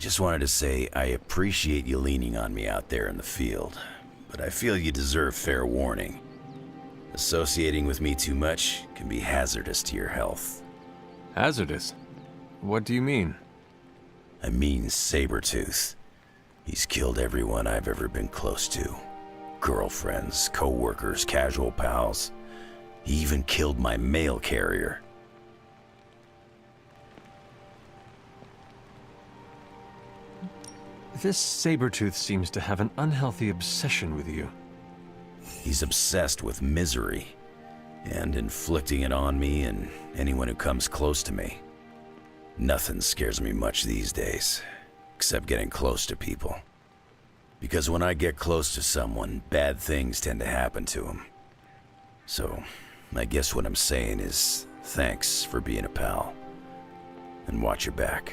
just wanted to say I appreciate you leaning on me out there in the field, but I feel you deserve fair warning. Associating with me too much can be hazardous to your health. Hazardous? What do you mean? I mean Sabretooth. He's killed everyone I've ever been close to. Girlfriends, co-workers, casual pals. He even killed my mail carrier. This Sabretooth seems to have an unhealthy obsession with you. He's obsessed with misery, and inflicting it on me and anyone who comes close to me. Nothing scares me much these days, except getting close to people. Because when I get close to someone, bad things tend to happen to them. So, I guess what I'm saying is, thanks for being a pal. And watch your back.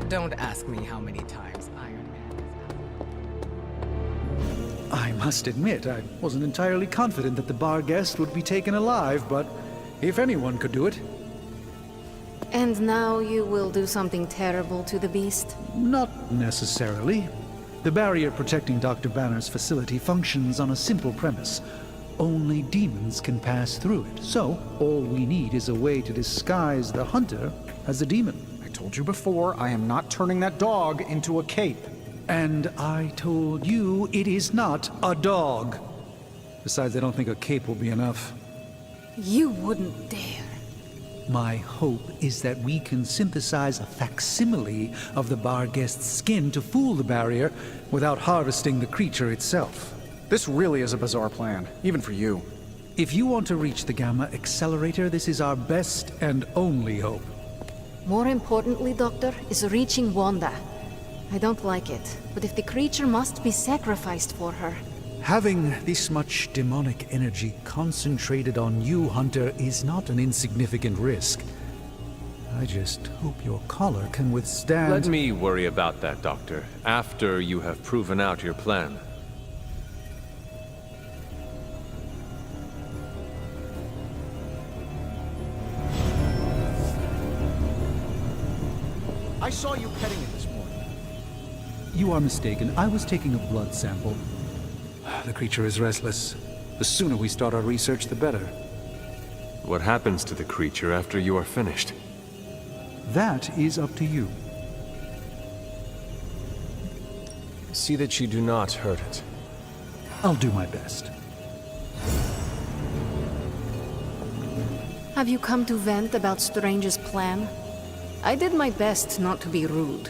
Don't ask me how many times Iron Man I must admit, I wasn't entirely confident that the bar guest would be taken alive, but if anyone could do it. And now you will do something terrible to the beast? Not necessarily. The barrier protecting Dr. Banner's facility functions on a simple premise. Only demons can pass through it, so all we need is a way to disguise the hunter as a demon. I told you before, I am not turning that dog into a cape. And I told you it is not a dog. Besides, I don't think a cape will be enough. You wouldn't dare. My hope is that we can synthesize a facsimile of the bar guest's skin to fool the barrier without harvesting the creature itself. This really is a bizarre plan, even for you. If you want to reach the Gamma Accelerator, this is our best and only hope. More importantly, Doctor, is reaching Wanda. I don't like it, but if the creature must be sacrificed for her... Having this much demonic energy concentrated on you, Hunter, is not an insignificant risk. I just hope your collar can withstand... Let me worry about that, Doctor, after you have proven out your plan. I saw you petting it this morning. You are mistaken. I was taking a blood sample. The creature is restless. The sooner we start our research, the better. What happens to the creature after you are finished? That is up to you. See that you do not hurt it. I'll do my best. Have you come to vent about Strange's plan? I did my best not to be rude.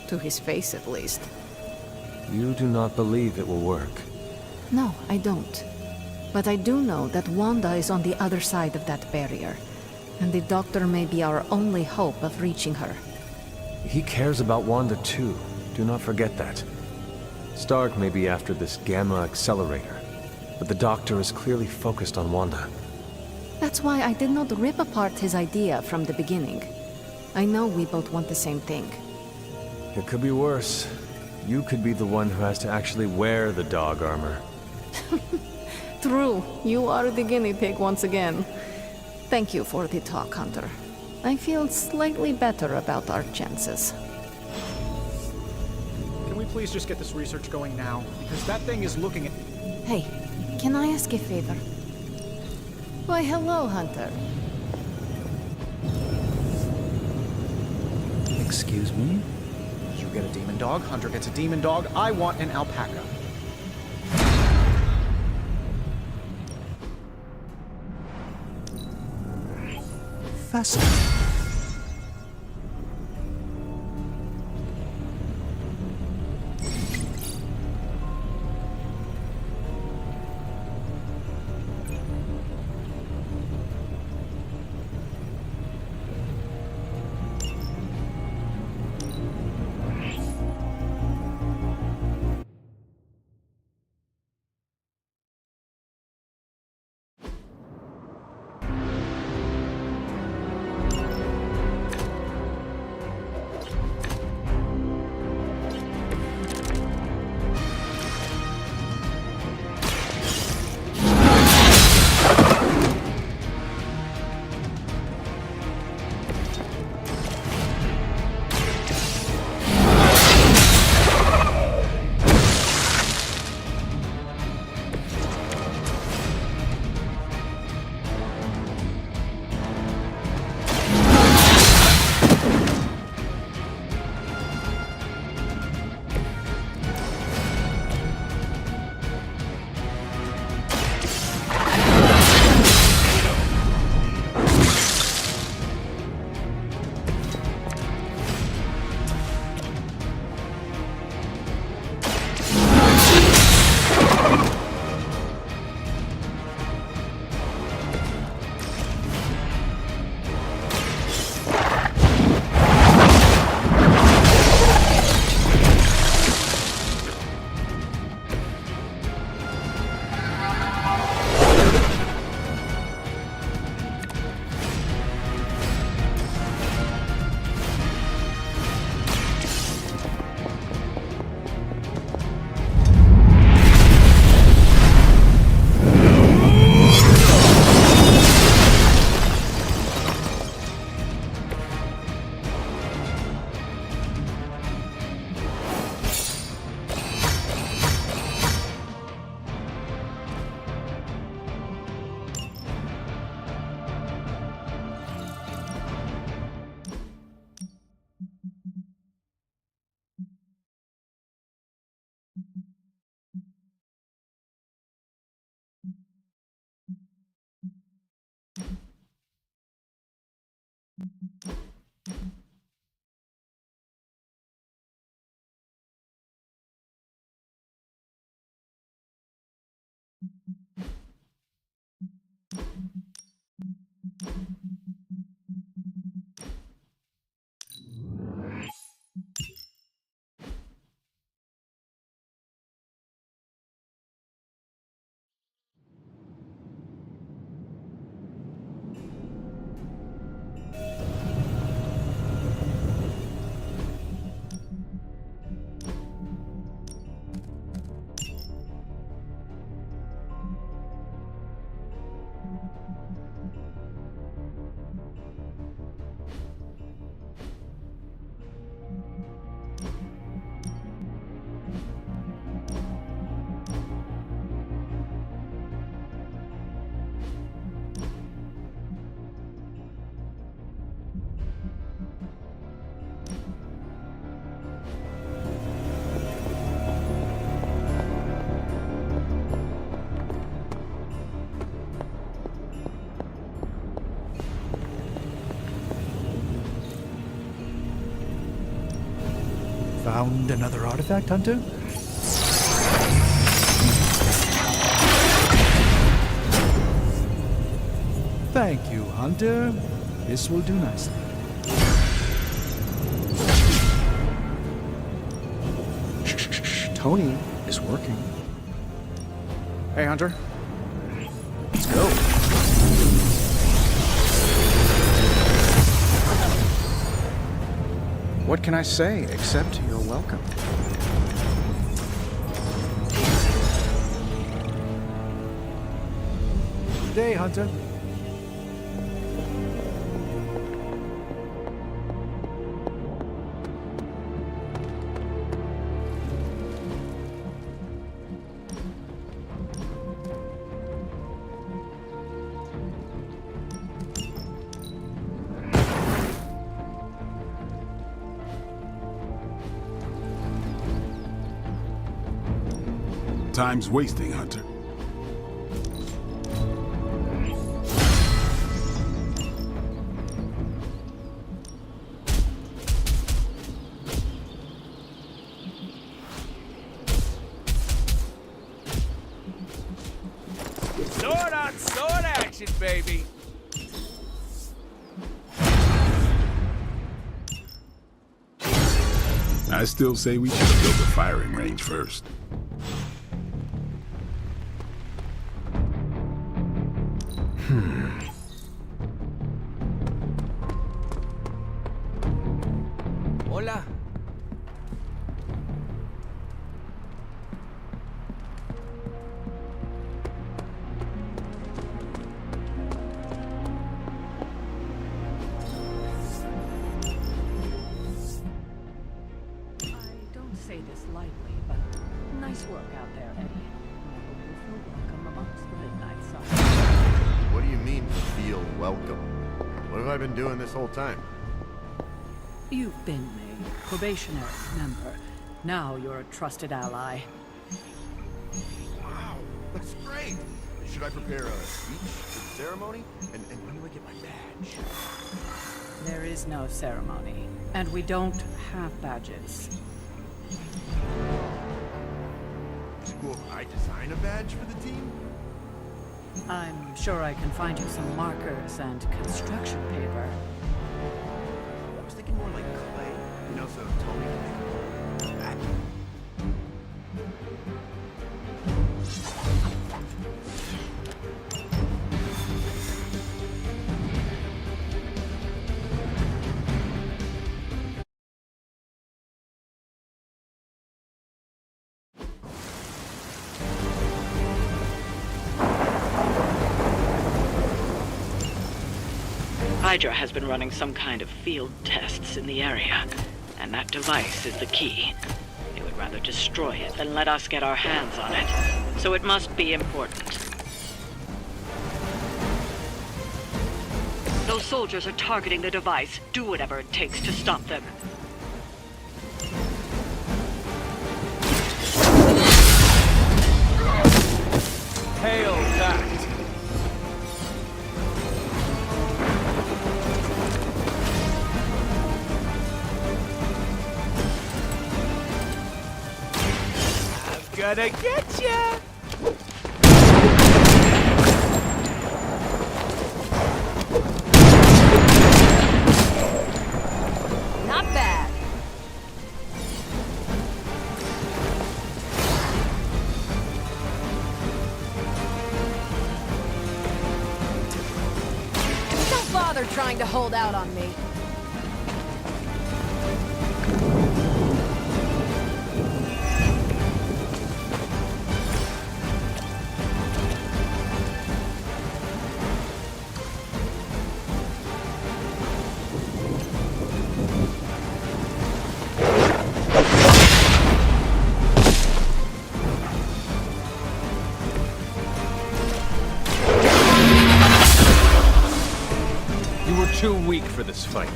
To his face, at least. You do not believe it will work. No, I don't. But I do know that Wanda is on the other side of that barrier. And the Doctor may be our only hope of reaching her. He cares about Wanda too. Do not forget that. Stark may be after this Gamma Accelerator, but the Doctor is clearly focused on Wanda. That's why I did not rip apart his idea from the beginning. I know we both want the same thing. It could be worse. You could be the one who has to actually wear the dog armor. True, you are the guinea pig once again. Thank you for the talk, Hunter. I feel slightly better about our chances. Can we please just get this research going now? Because that thing is looking at... Hey, can I ask a favor? Why, hello, Hunter. Excuse me? You get a demon dog, Hunter gets a demon dog, I want an alpaca. Fascinating. Found another artifact, Hunter? Thank you, Hunter. This will do nicely. Shh. Tony is working. Hey, Hunter. Let's go. What can I say except you're welcome? Good day, Hunter. time's wasting, Hunter. Sword on sword action, baby! I still say we should have built a firing range first. Hola. Don't say this lightly, but nice work out there, Eddie. I hope you feel welcome amongst the Midnight Sun. What do you mean, feel welcome? What have I been doing this whole time? You've been made probationary member. Now you're a trusted ally. Wow, that's great! Should I prepare a speech for the ceremony? And when do I get my badge? There is no ceremony, and we don't have badges. Is it cool if I design a badge for the team? I'm sure I can find you some markers and construction paper. I was thinking more like clay. You know, so Tony can make a badge. Hydra has been running some kind of field tests in the area, and that device is the key. They would rather destroy it than let us get our hands on it, so it must be important. Those soldiers are targeting the device. Do whatever it takes to stop them. Hail that! Gonna get ya! Not bad. Don't bother trying to hold out on me. You were too weak for this fight.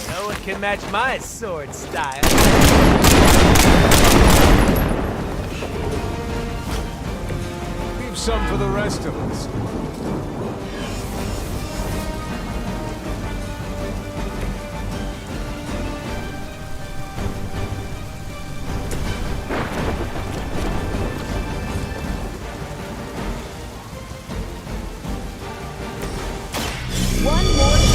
No one can match my sword style. Leave some for the rest of us. One more time.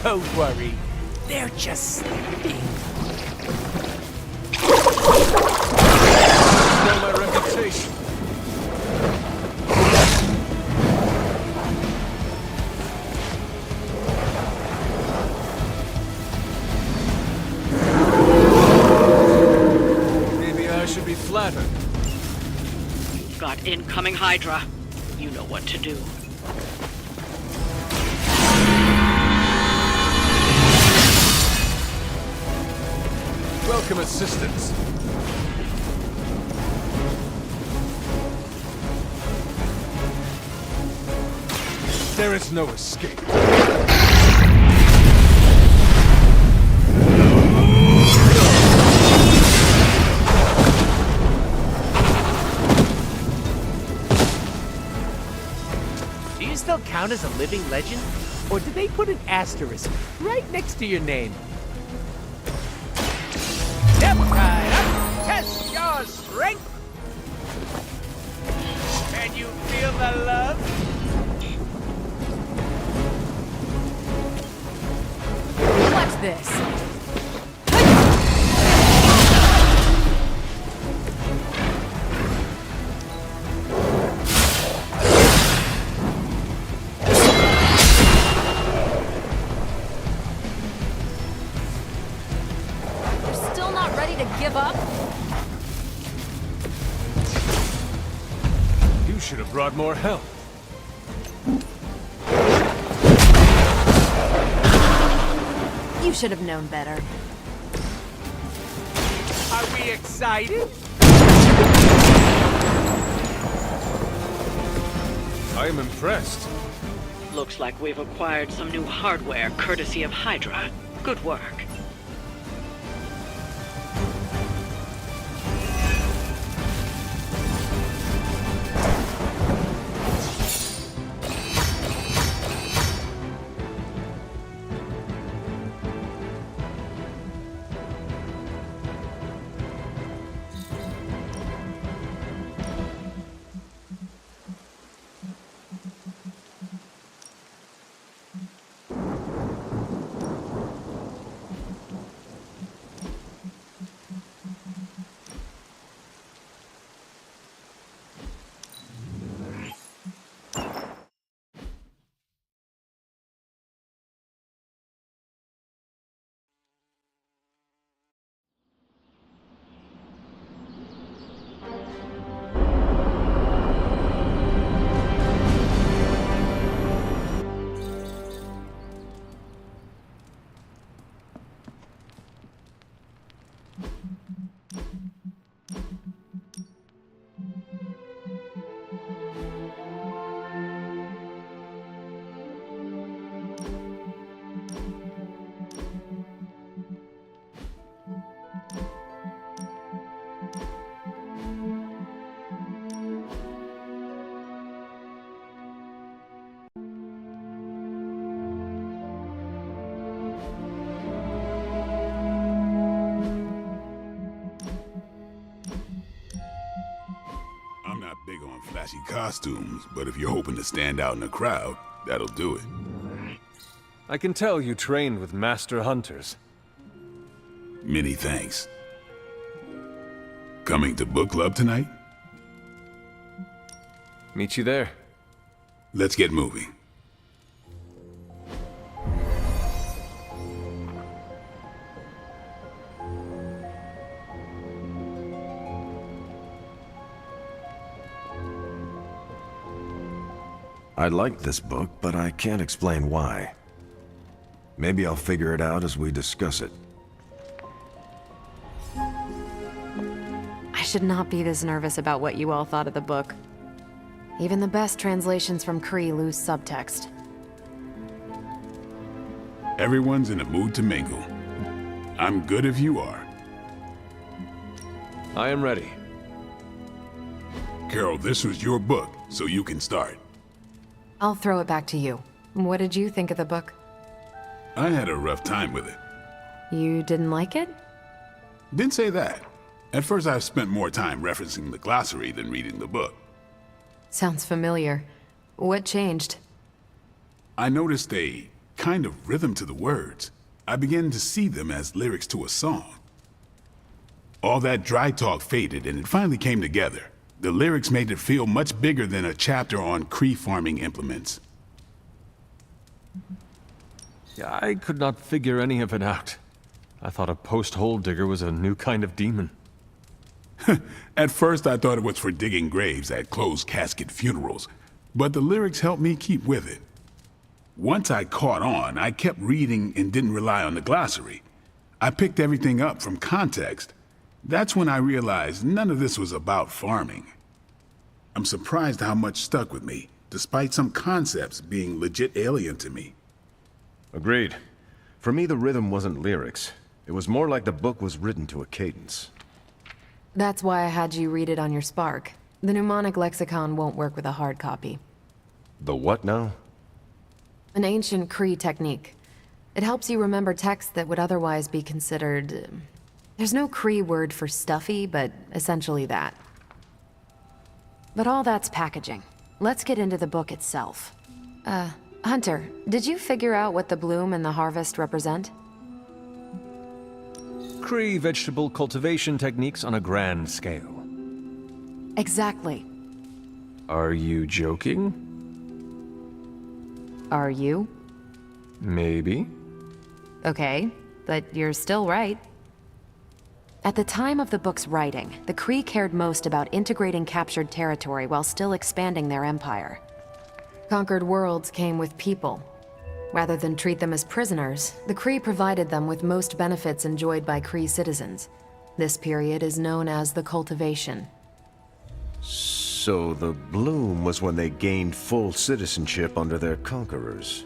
Don't worry. They're just sleeping. Know my reputation. Maybe I should be flattered. You've got incoming Hydra. You know what to do. Welcome assistance. There is no escape. Do you still count as a living legend? Or did they put an asterisk right next to your name? Step right up, test your strength! Can you feel the love? Watch this. You're still not ready to give up? You should have brought more help. You should have known better. Are we excited? I am impressed. Looks like we've acquired some new hardware courtesy of Hydra. Good work. I'm not big on flashy costumes, but if you're hoping to stand out in a crowd, that'll do it. I can tell you trained with master hunters. Many thanks. Coming to book club tonight? Meet you there. Let's get moving. I like this book, but I can't explain why. Maybe I'll figure it out as we discuss it. I should not be this nervous about what you all thought of the book. Even the best translations from Kree lose subtext. Everyone's in a mood to mingle. I'm good if you are. I am ready. Carol, this was your book, so you can start. I'll throw it back to you. What did you think of the book? I had a rough time with it. You didn't like it? Didn't say that. At first I spent more time referencing the glossary than reading the book. Sounds familiar. What changed? I noticed a kind of rhythm to the words. I began to see them as lyrics to a song. All that dry talk faded and it finally came together. The lyrics made it feel much bigger than a chapter on Cree farming implements. Yeah, I could not figure any of it out. I thought a post-hole digger was a new kind of demon. At first I thought it was for digging graves at closed casket funerals, but the lyrics helped me keep with it. Once I caught on, I kept reading and didn't rely on the glossary. I picked everything up from context. That's when I realized none of this was about farming. I'm surprised how much stuck with me, despite some concepts being legit alien to me. Agreed. For me, the rhythm wasn't lyrics. It was more like the book was written to a cadence. That's why I had you read it on your Spark. The mnemonic lexicon won't work with a hard copy. The what now? An ancient Cree technique. It helps you remember texts that would otherwise be considered... There's no Cree word for stuffy, but essentially that. But all that's packaging. Let's get into the book itself. Hunter, did you figure out what the bloom and the harvest represent? Cree vegetable cultivation techniques on a grand scale. Exactly. Are you joking? Are you? Maybe. Okay, but you're still right. At the time of the book's writing, the Cree cared most about integrating captured territory while still expanding their empire. Conquered worlds came with people. Rather than treat them as prisoners, the Cree provided them with most benefits enjoyed by Cree citizens. This period is known as the cultivation. So the bloom was when they gained full citizenship under their conquerors.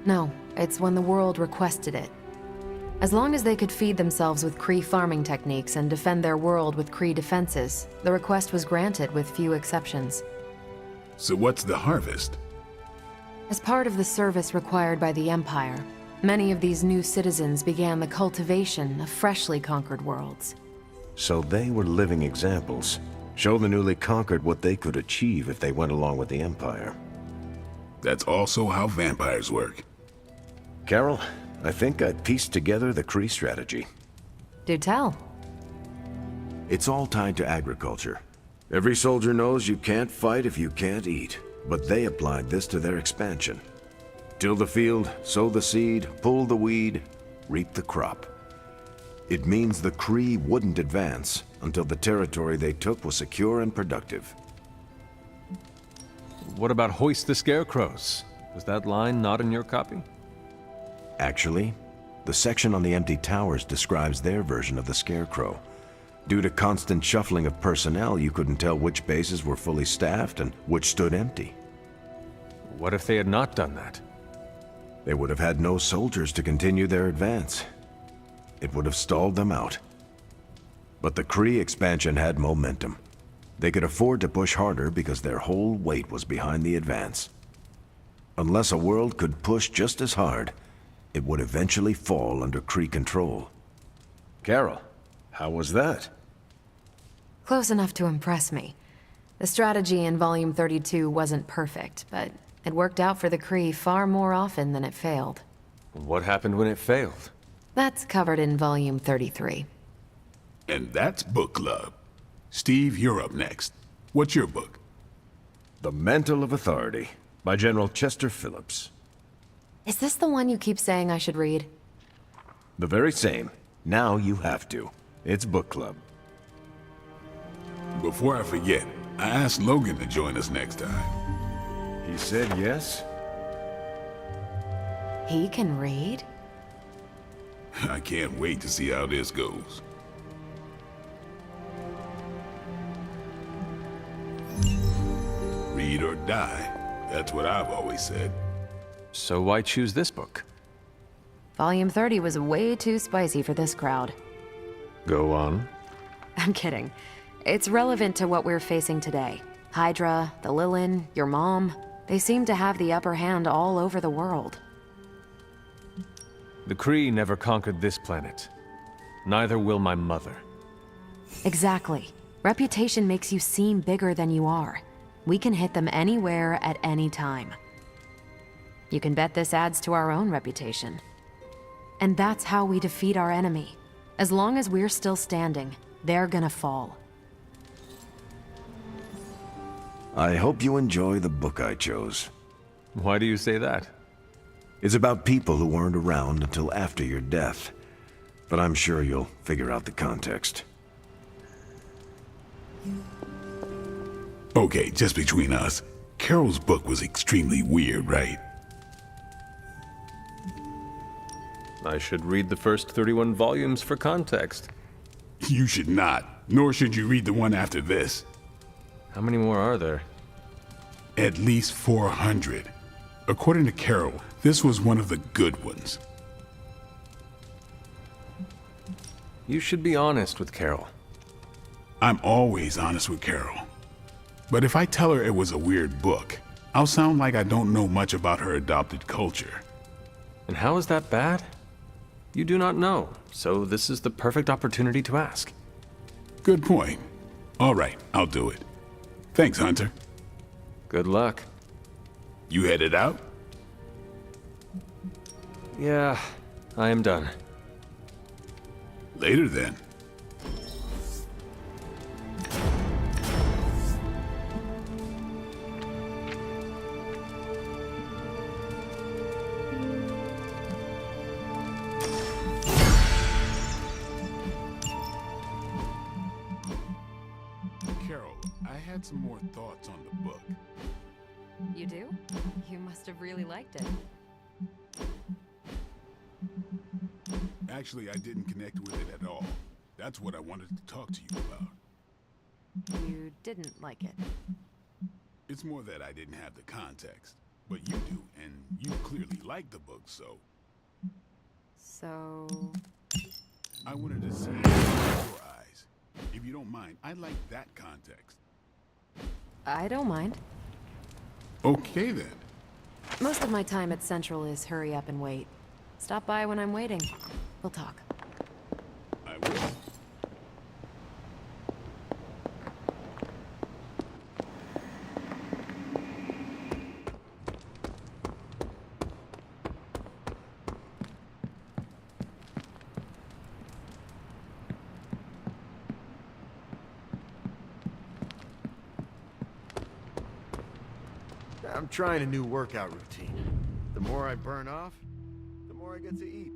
No, it's when the world requested it. As long as they could feed themselves with Cree farming techniques and defend their world with Cree defenses, the request was granted with few exceptions. So what's the harvest? As part of the service required by the Empire, many of these new citizens began the cultivation of freshly conquered worlds. So they were living examples. Show the newly conquered what they could achieve if they went along with the Empire. That's also how vampires work. Carol, I think I pieced together the Cree strategy. Do tell. It's all tied to agriculture. Every soldier knows you can't fight if you can't eat, but they applied this to their expansion. Till the field, sow the seed, pull the weed, reap the crop. It means the Cree wouldn't advance until the territory they took was secure and productive. What about hoist the scarecrows? Was that line not in your copy? Actually, the section on the empty towers describes their version of the scarecrow. Due to constant shuffling of personnel, you couldn't tell which bases were fully staffed and which stood empty. What if they had not done that? They would have had no soldiers to continue their advance. It would have stalled them out. But the Cree expansion had momentum. They could afford to push harder because their whole weight was behind the advance. Unless a world could push just as hard, it would eventually fall under Cree control. Carol, how was that? Close enough to impress me. The strategy in Volume 32 wasn't perfect, but it worked out for the Cree far more often than it failed. What happened when it failed? That's covered in Volume 33. And that's book club. Steve, you're up next. What's your book? The Mantle of Authority, by General Chester Phillips. Is this the one you keep saying I should read? The very same. Now you have to. It's book club. Before I forget, I asked Logan to join us next time. He said yes? He can read? I can't wait to see how this goes. Read or die. That's what I've always said. So why choose this book? Volume 30 was way too spicy for this crowd. Go on. I'm kidding. It's relevant to what we're facing today. Hydra, the Lilin, your mom, they seem to have the upper hand all over the world. The Cree never conquered this planet. Neither will my mother. Exactly. Reputation makes you seem bigger than you are. We can hit them anywhere at any time. You can bet this adds to our own reputation. And that's how we defeat our enemy. As long as we're still standing, they're gonna fall. I hope you enjoy the book I chose. Why do you say that? It's about people who weren't around until after your death. But I'm sure you'll figure out the context. Okay, just between us, Carol's book was extremely weird, right? I should read the first 31 volumes for context. You should not, nor should you read the one after this. How many more are there? At least 400. According to Carol, this was one of the good ones. You should be honest with Carol. I'm always honest with Carol. But if I tell her it was a weird book, I'll sound like I don't know much about her adopted culture. And how is that bad? You do not know, so this is the perfect opportunity to ask. Good point. All right, I'll do it. Thanks, Hunter. Good luck. You headed out? Yeah, I am done. Later then. Carol, I had some more thoughts on the book. You do? You must have really liked it. Actually, I didn't connect with it at all. That's what I wanted to talk to you about. You didn't like it. It's more that I didn't have the context. But you do, and you clearly like the book, so... So... I wanted to see it with your eyes. If you don't mind, I'd like that context. I don't mind. Okay, then. Most of my time at Central is hurry up and wait. Stop by when I'm waiting. We'll talk. I will. I'm trying a new workout routine. The more I burn off, the more I get to eat.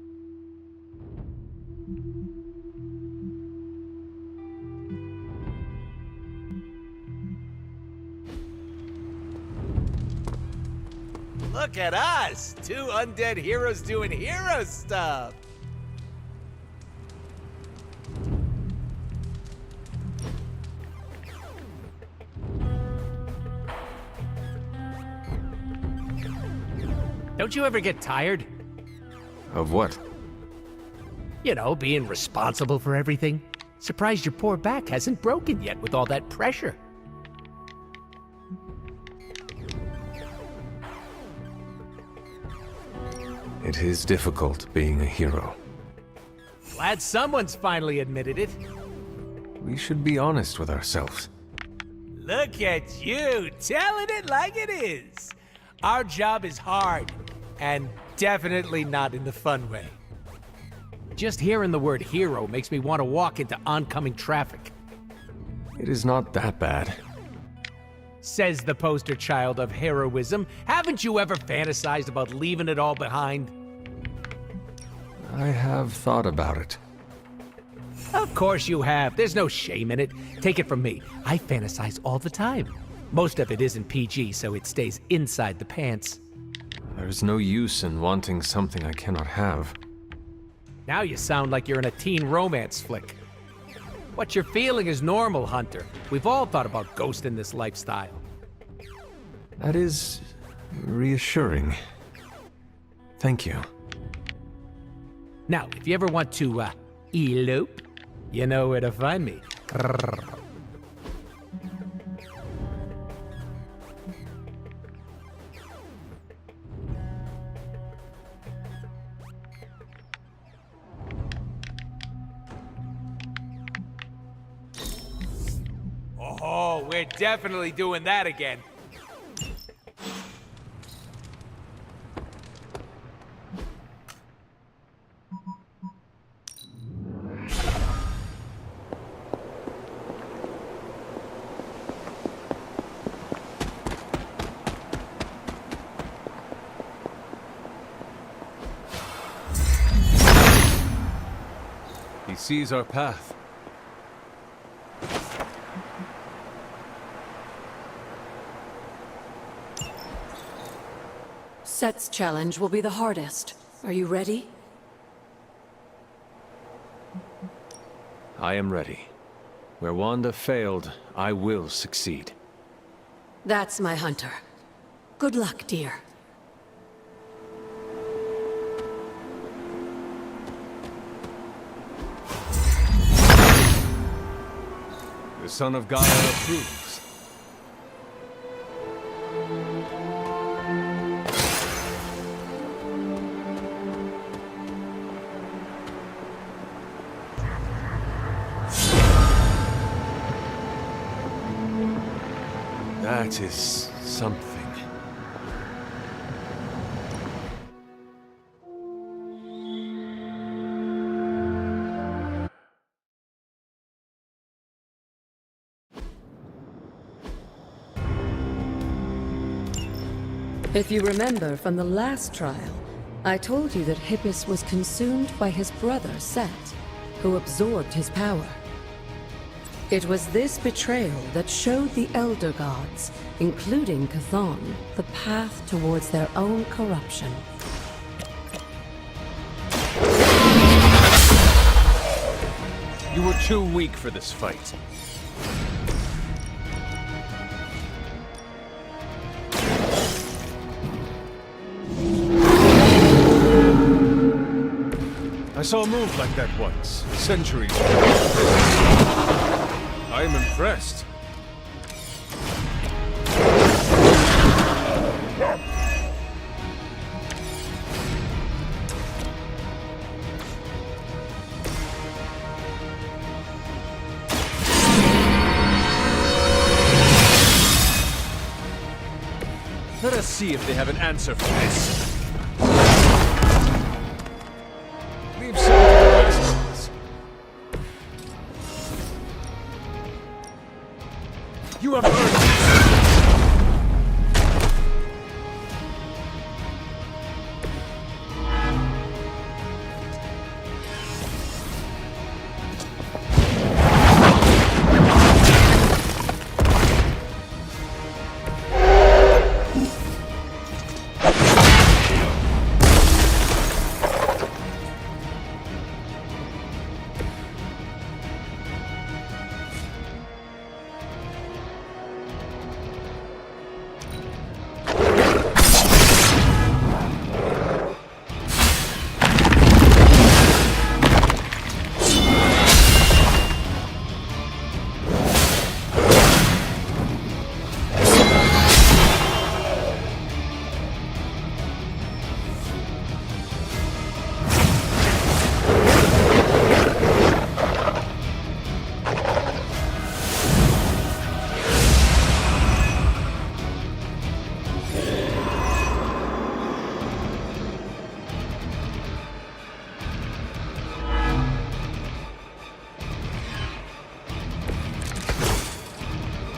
Look at us! Two undead heroes doing hero stuff! Don't you ever get tired? Of what? You know, being responsible for everything. Surprised your poor back hasn't broken yet with all that pressure. It is difficult being a hero. Glad someone's finally admitted it. We should be honest with ourselves. Look at you, telling it like it is. Our job is hard, and definitely not in the fun way. Just hearing the word hero makes me want to walk into oncoming traffic. It is not that bad. Says the poster child of heroism. Haven't you ever fantasized about leaving it all behind? I have thought about it. Of course you have. There's no shame in it. Take it from me. I fantasize all the time. Most of it isn't PG, so it stays inside the pants. There's no use in wanting something I cannot have. Now you sound like you're in a teen romance flick. What you're feeling is normal, Hunter. We've all thought about ghosting this lifestyle. That is reassuring. Thank you. Now, if you ever want to, elope, you know where to find me. Oh, we're definitely doing that again. sees our path. Set's challenge will be the hardest. Are you ready? I am ready. Where Wanda failed, I will succeed. That's my hunter. Good luck, dear. The Son of Gaia approves. That is something. If you remember from the last trial, I told you that Hippus was consumed by his brother Set, who absorbed his power. It was this betrayal that showed the Elder Gods, including Chthon, the path towards their own corruption. You were too weak for this fight. I saw a move like that once, centuries ago. I am impressed. Let us see if they have an answer for this. Leave some to the rest of us. You have heard this.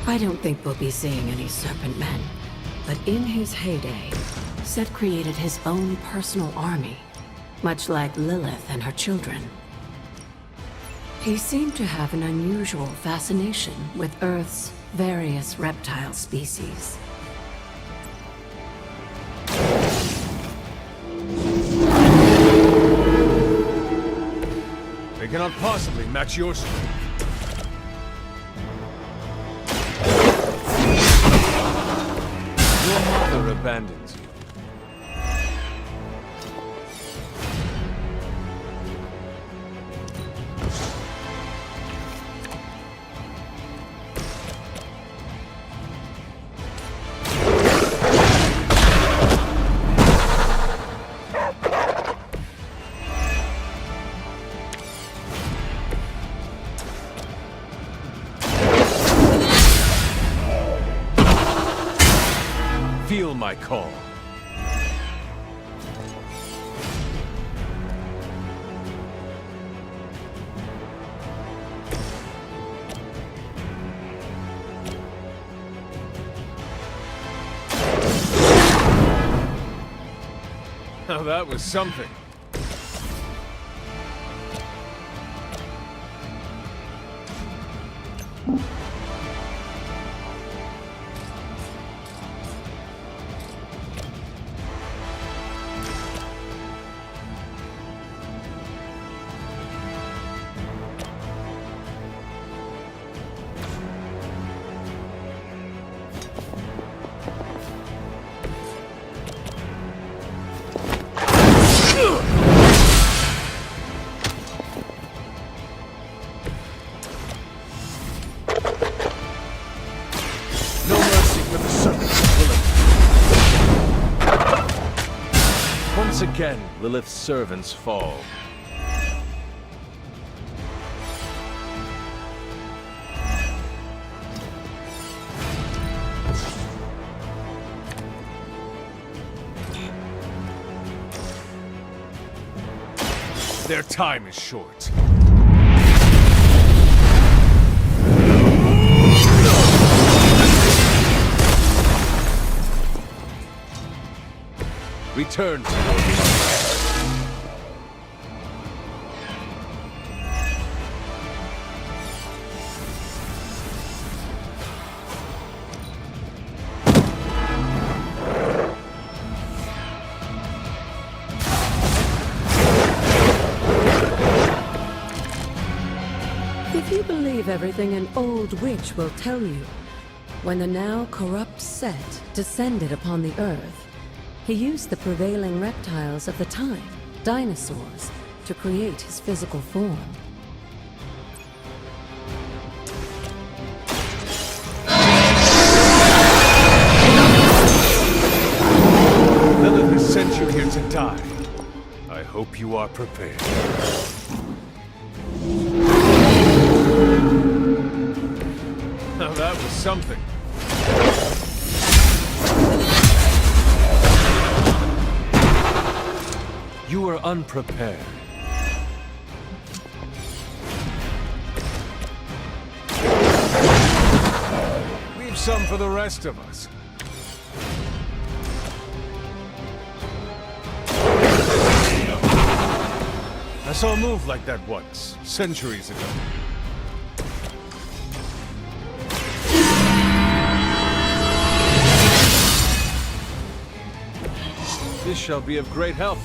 I don't think we'll be seeing any Serpent Men, but in his heyday, Set created his own personal army, much like Lilith and her children. He seemed to have an unusual fascination with Earth's various reptile species. They cannot possibly match your strength. Your mother abandons you. Feel my call. Now that was something. Once again, Lilith's servants fall. Their time is short. Return to your being. If you believe everything an old witch will tell you, when the now corrupt Set descended upon the Earth, he used the prevailing reptiles of the time, dinosaurs, to create his physical form. Lilith has sent you here to die. I hope you are prepared. Now that was something. You were unprepared. Leave some for the rest of us. I saw a move like that once, centuries ago. This shall be of great help.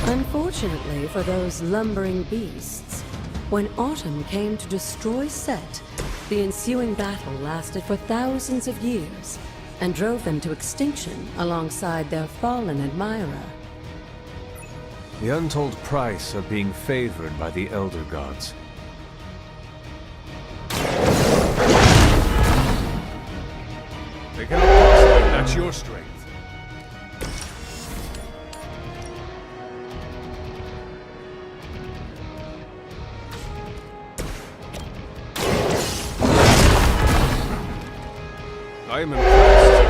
Unfortunately for those lumbering beasts, when autumn came to destroy Set, the ensuing battle lasted for thousands of years and drove them to extinction alongside their fallen admirer. The untold price of being favored by the Elder Gods. They cannot possibly match your strength. I am impressed.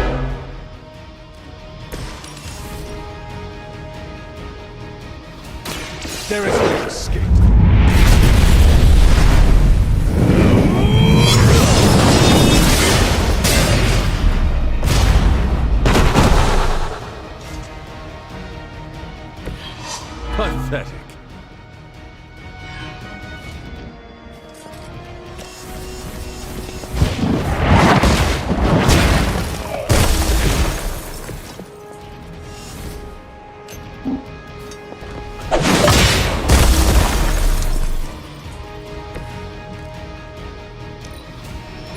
There is no escape. Pathetic.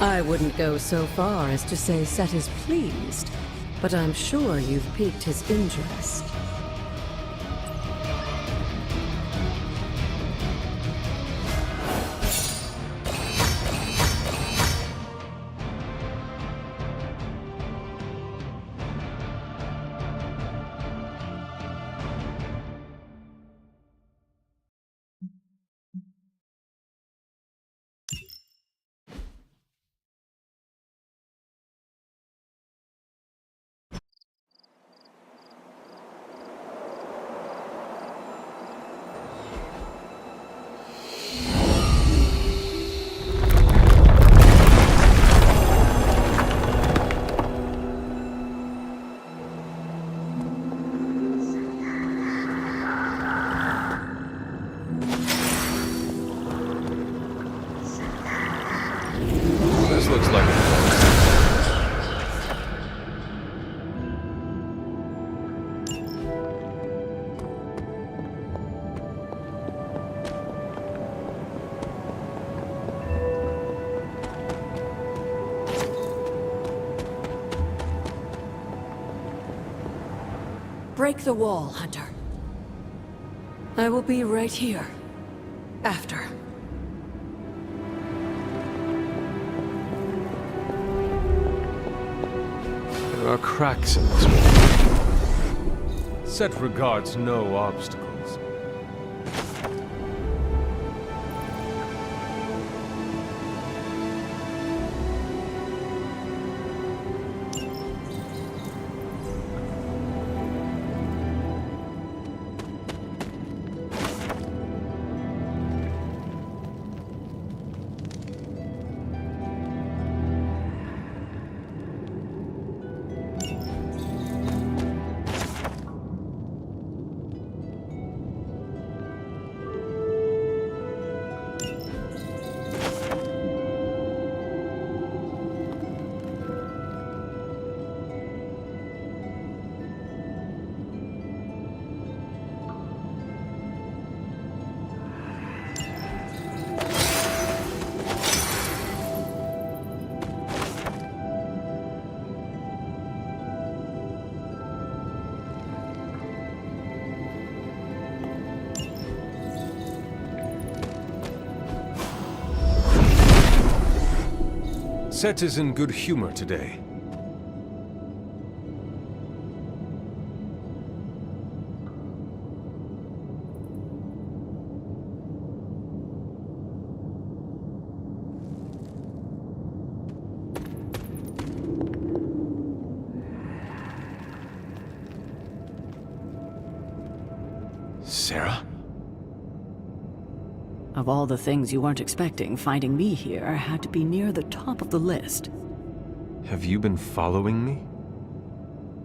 I wouldn't go so far as to say Set is pleased, but I'm sure you've piqued his interest. Break the wall, Hunter. I will be right here. After. There are cracks in this wall. Set regards no obstacles. Set is in good humor today. Sarah? Of all the things you weren't expecting, finding me here had to be near the top of the list. Have you been following me?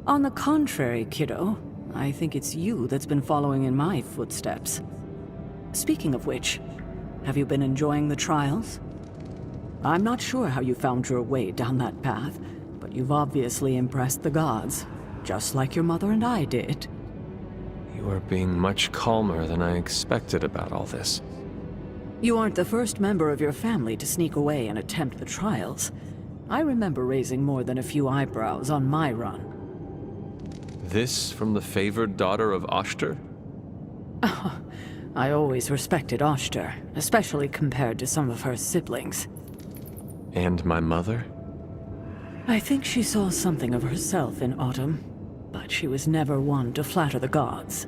On the contrary, kiddo, I think it's you that's been following in my footsteps. Speaking of which, have you been enjoying the trials? I'm not sure how you found your way down that path, but you've obviously impressed the gods, just like your mother and I did. You are being much calmer than I expected about all this. You aren't the first member of your family to sneak away and attempt the trials. I remember raising more than a few eyebrows on my run. This from the favored daughter of Oshter? I always respected Oshter, especially compared to some of her siblings. And my mother? I think she saw something of herself in Autumn, but she was never one to flatter the gods.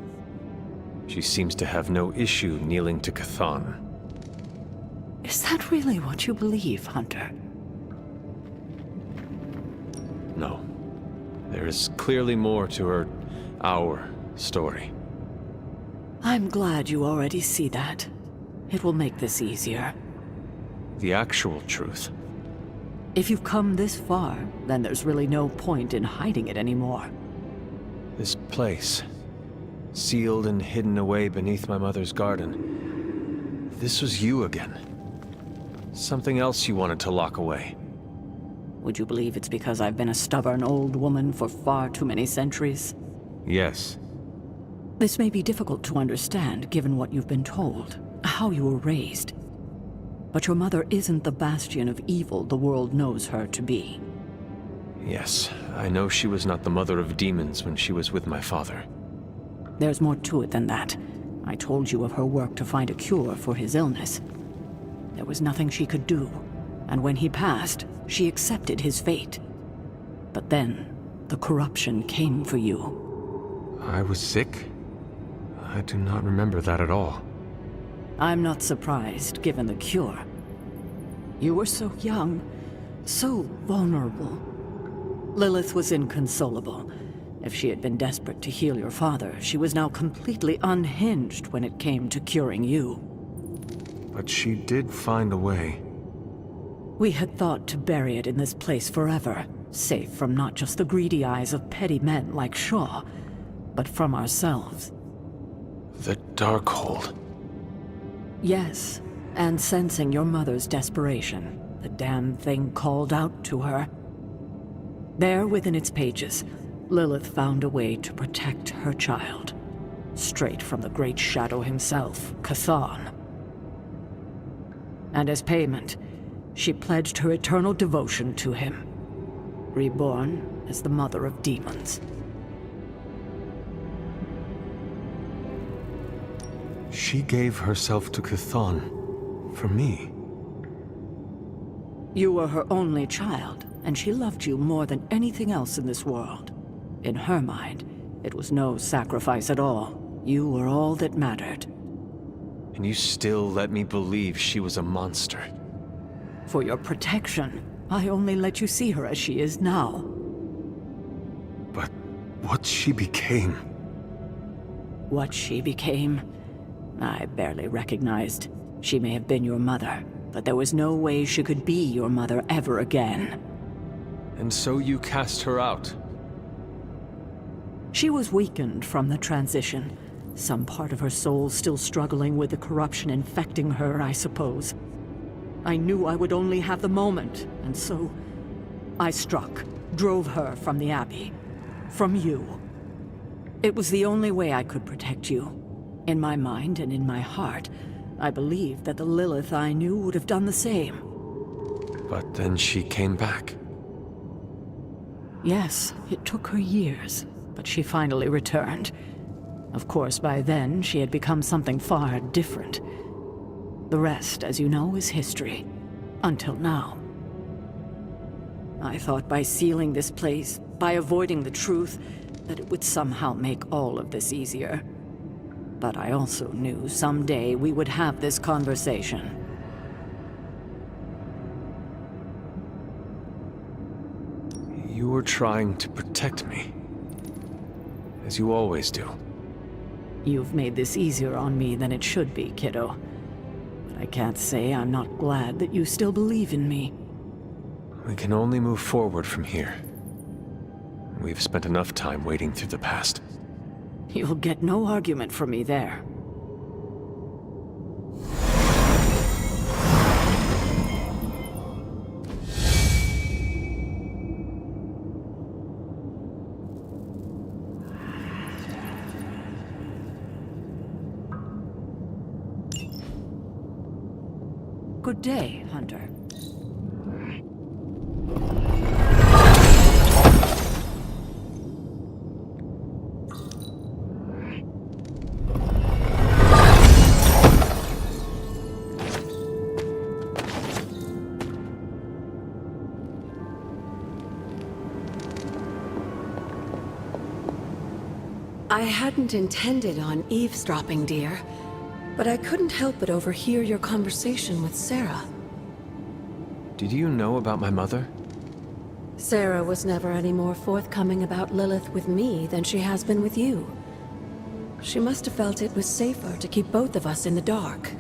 She seems to have no issue kneeling to Chthon. Is that really what you believe, Hunter? No. There is clearly more to our story. I'm glad you already see that. It will make this easier. The actual truth. If you've come this far, then there's really no point in hiding it anymore. This place, sealed and hidden away beneath my mother's garden. This was you again. Something else you wanted to lock away. Would you believe it's because I've been a stubborn old woman for far too many centuries? Yes. This may be difficult to understand given what you've been told, how you were raised. But your mother isn't the bastion of evil the world knows her to be. Yes, I know she was not the mother of demons when she was with my father. There's more to it than that. I told you of her work to find a cure for his illness. There was nothing she could do, and when he passed, she accepted his fate. But then, the corruption came for you. I was sick? I do not remember that at all. I'm not surprised, given the cure. You were so young, so vulnerable. Lilith was inconsolable. If she had been desperate to heal your father, she was now completely unhinged when it came to curing you. But she did find a way. We had thought to bury it in this place forever, safe from not just the greedy eyes of petty men like Shaw, but from ourselves. The Darkhold. Yes, and sensing your mother's desperation, the damn thing called out to her. There within its pages, Lilith found a way to protect her child. Straight from the Great Shadow himself, Chthon. And as payment, she pledged her eternal devotion to him. Reborn as the mother of demons. She gave herself to Chthon for me. You were her only child, and she loved you more than anything else in this world. In her mind, it was no sacrifice at all. You were all that mattered. And you still let me believe she was a monster. For your protection, I only let you see her as she is now. But what she became... What she became, I barely recognized. She may have been your mother, but there was no way she could be your mother ever again. And so you cast her out? She was weakened from the transition. Some part of her soul still struggling with the corruption infecting her, I suppose. I knew I would only have the moment, and so I struck, drove her from the Abbey. From you. It was the only way I could protect you. In my mind and in my heart, I believed that the Lilith I knew would have done the same. But then she came back. Yes, it took her years, but she finally returned. Of course, by then, she had become something far different. The rest, as you know, is history. Until now. I thought by sealing this place, by avoiding the truth, that it would somehow make all of this easier. But I also knew someday we would have this conversation. You were trying to protect me. As you always do. You've made this easier on me than it should be, kiddo. But I can't say I'm not glad that you still believe in me. We can only move forward from here. We've spent enough time wading through the past. You'll get no argument from me there. Good day, Hunter. I hadn't intended on eavesdropping, dear, but I couldn't help but overhear your conversation with Sarah. Did you know about my mother? Sarah was never any more forthcoming about Lilith with me than she has been with you. She must have felt it was safer to keep both of us in the dark.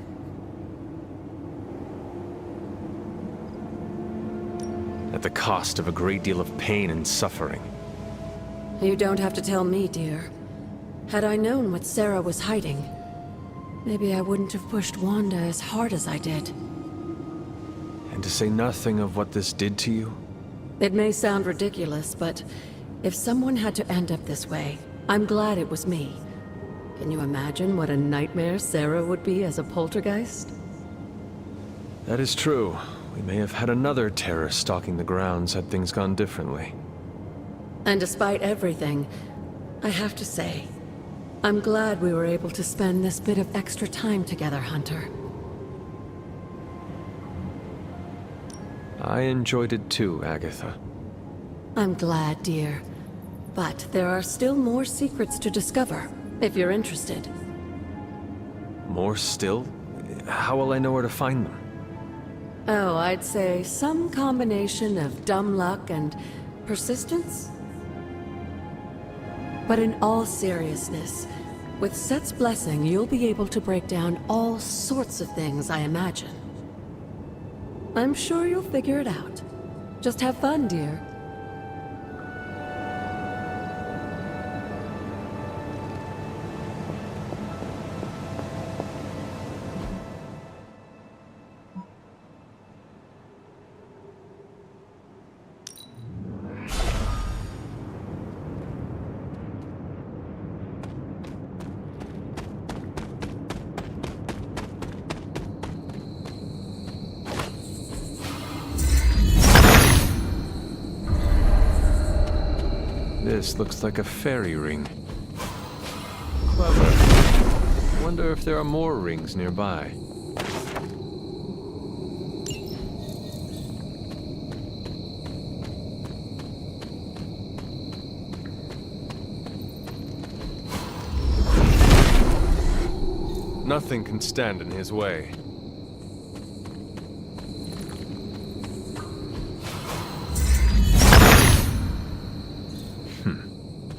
At the cost of a great deal of pain and suffering. You don't have to tell me, dear. Had I known what Sarah was hiding, maybe I wouldn't have pushed Wanda as hard as I did. And to say nothing of what this did to you? It may sound ridiculous, but if someone had to end up this way, I'm glad it was me. Can you imagine what a nightmare Sarah would be as a poltergeist? That is true. We may have had another terror stalking the grounds had things gone differently. And despite everything, I have to say, I'm glad we were able to spend this bit of extra time together, Hunter. I enjoyed it too, Agatha. I'm glad, dear. But there are still more secrets to discover, if you're interested. More still? How will I know where to find them? Oh, I'd say some combination of dumb luck and persistence? But in all seriousness, with Set's blessing, you'll be able to break down all sorts of things, I imagine. I'm sure you'll figure it out. Just have fun, dear. This looks like a fairy ring. Clever. Wonder if there are more rings nearby. Nothing can stand in his way.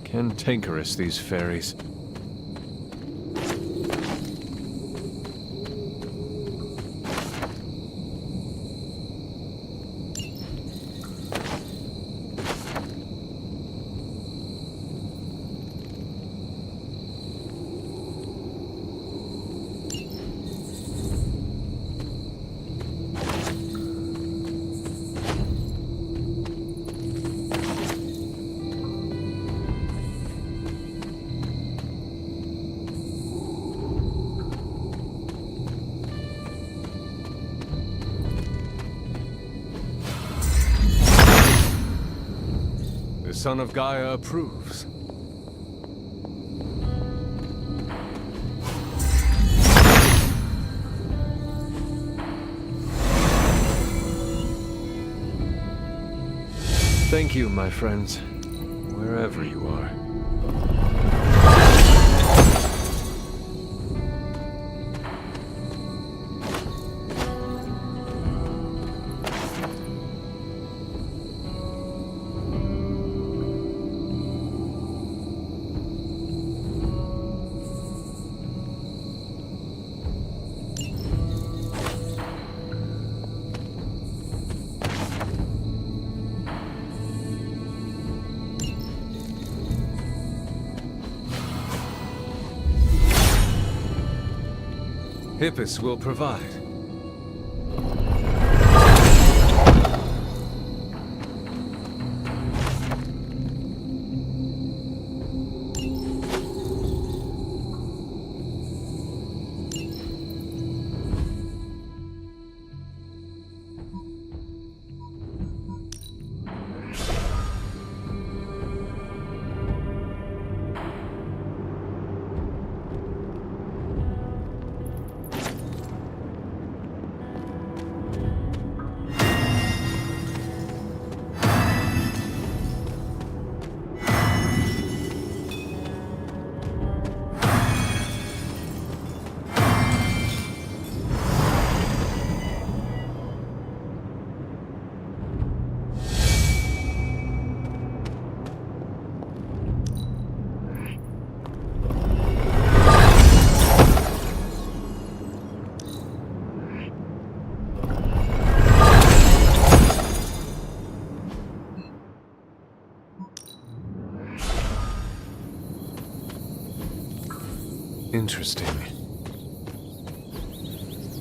Cantankerous, these fairies. The son of Gaia approves. Thank you, my friends, wherever you are. Hippus will provide. Interesting.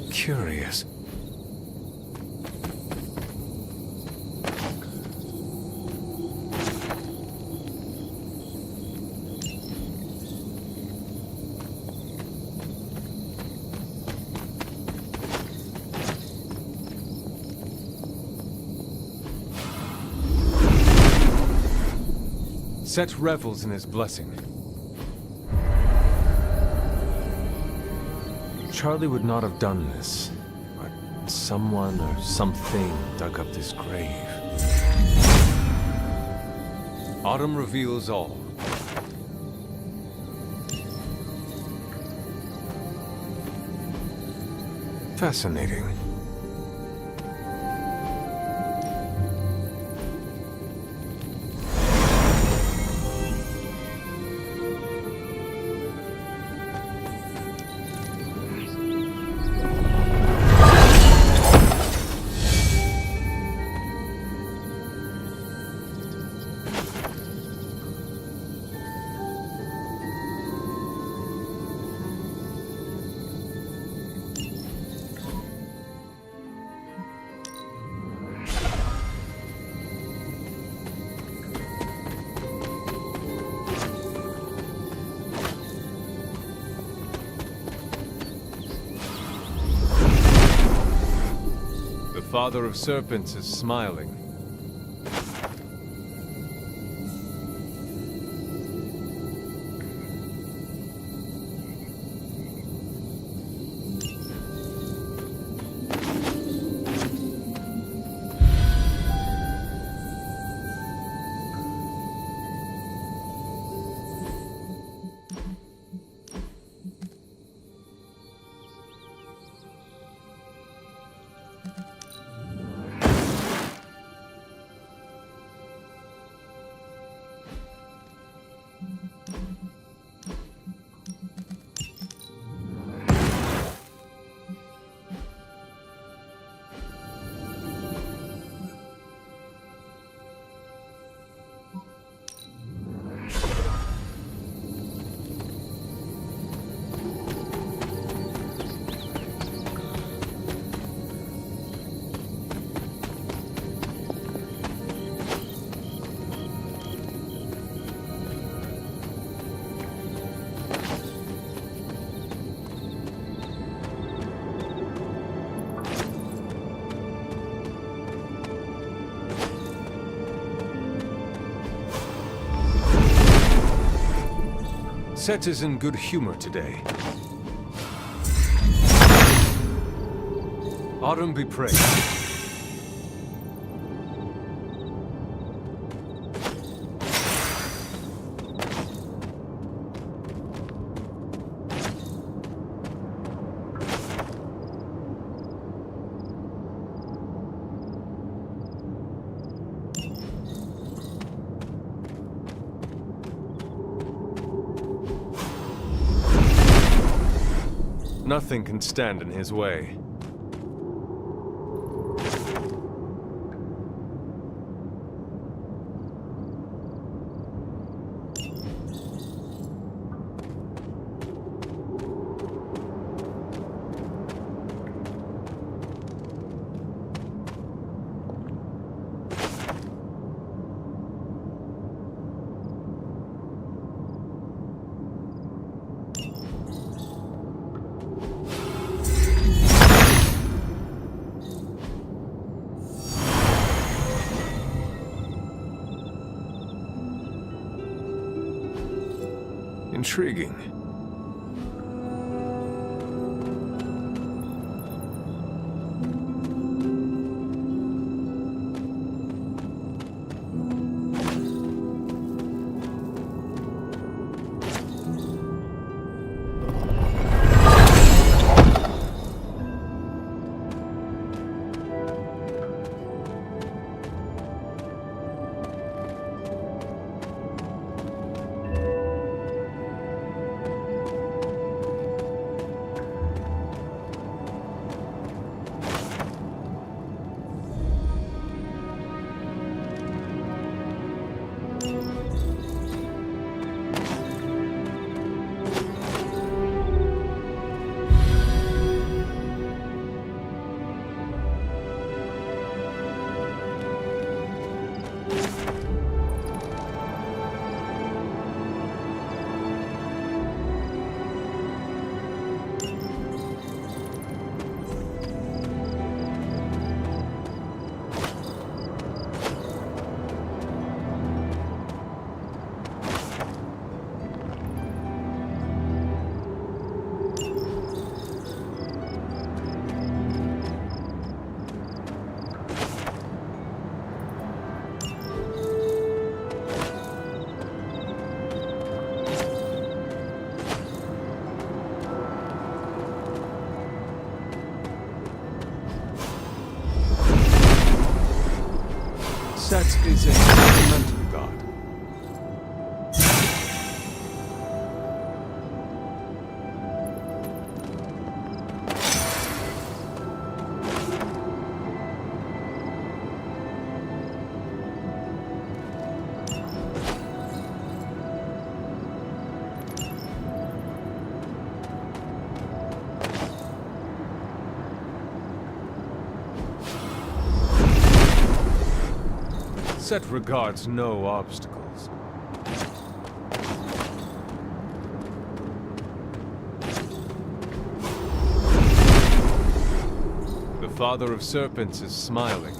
Curious. Set revels in his blessing. Charlie would not have done this, but someone or something dug up this grave. Autumn reveals all. Fascinating. The Father of Serpents is smiling. Set is in good humor today. Autumn be praised. Nothing can stand in his way. Intriguing. Set is a fundamental god. Set regards no obstacles. The Father of Serpents is smiling.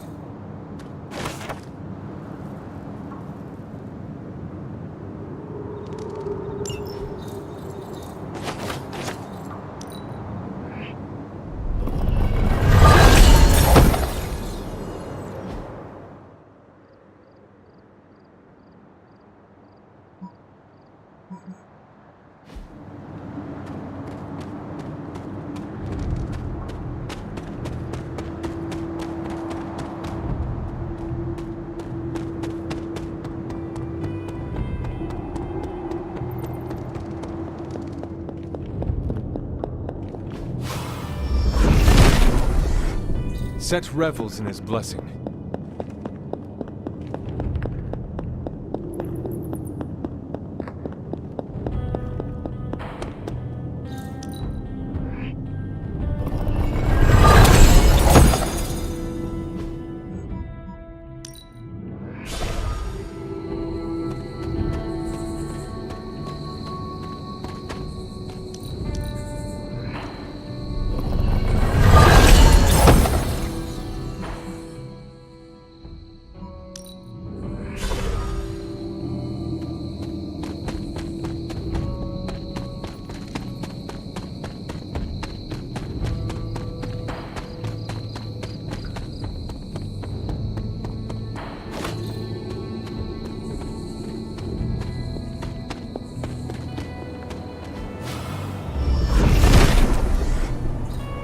Set revels in his blessing.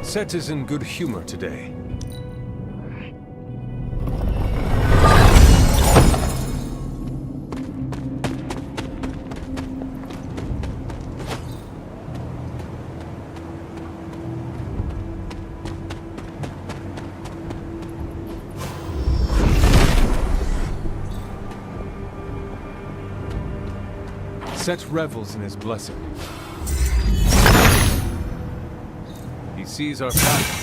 Set is in good humor today. Set revels in his blessing. He sees our path.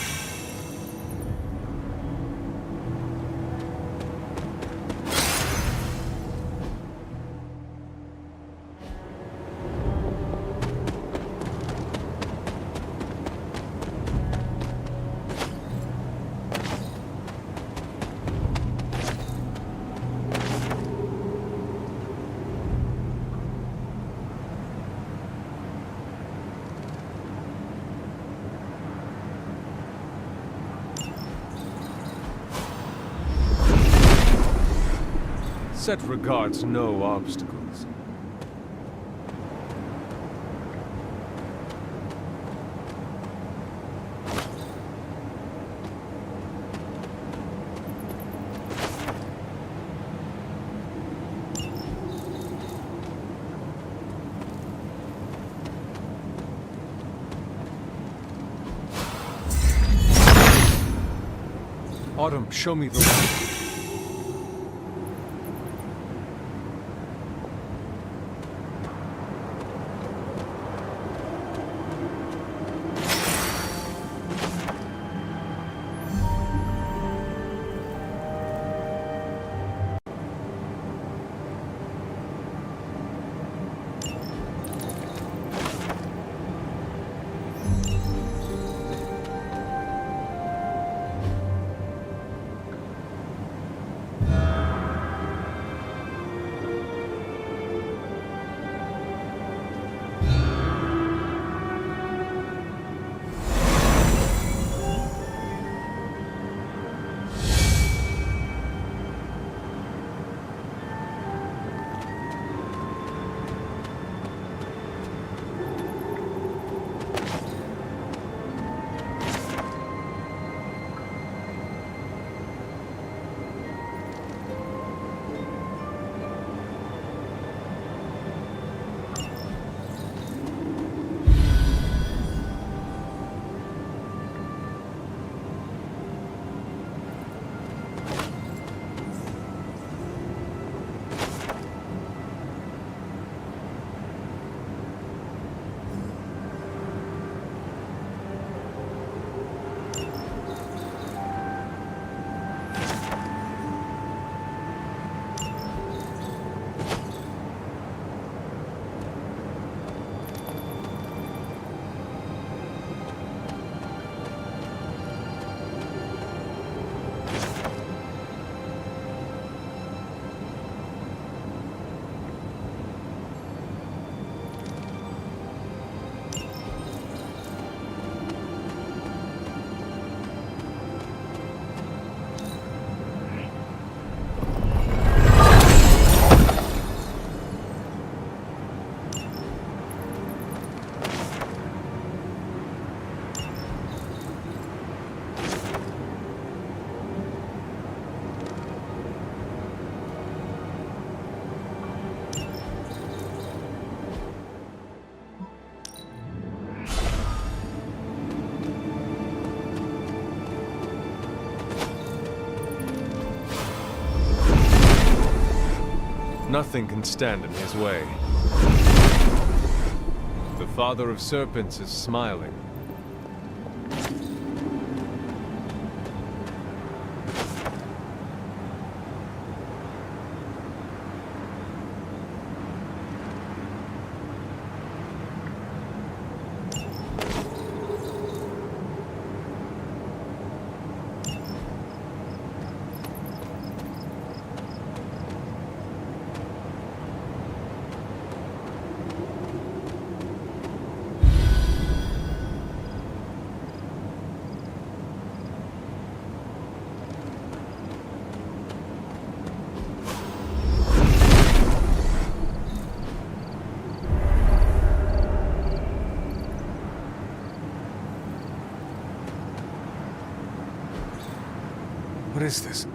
Set regards no obstacles. Autumn, show me the way. Nothing can stand in his way. The Father of Serpents is smiling. What is this?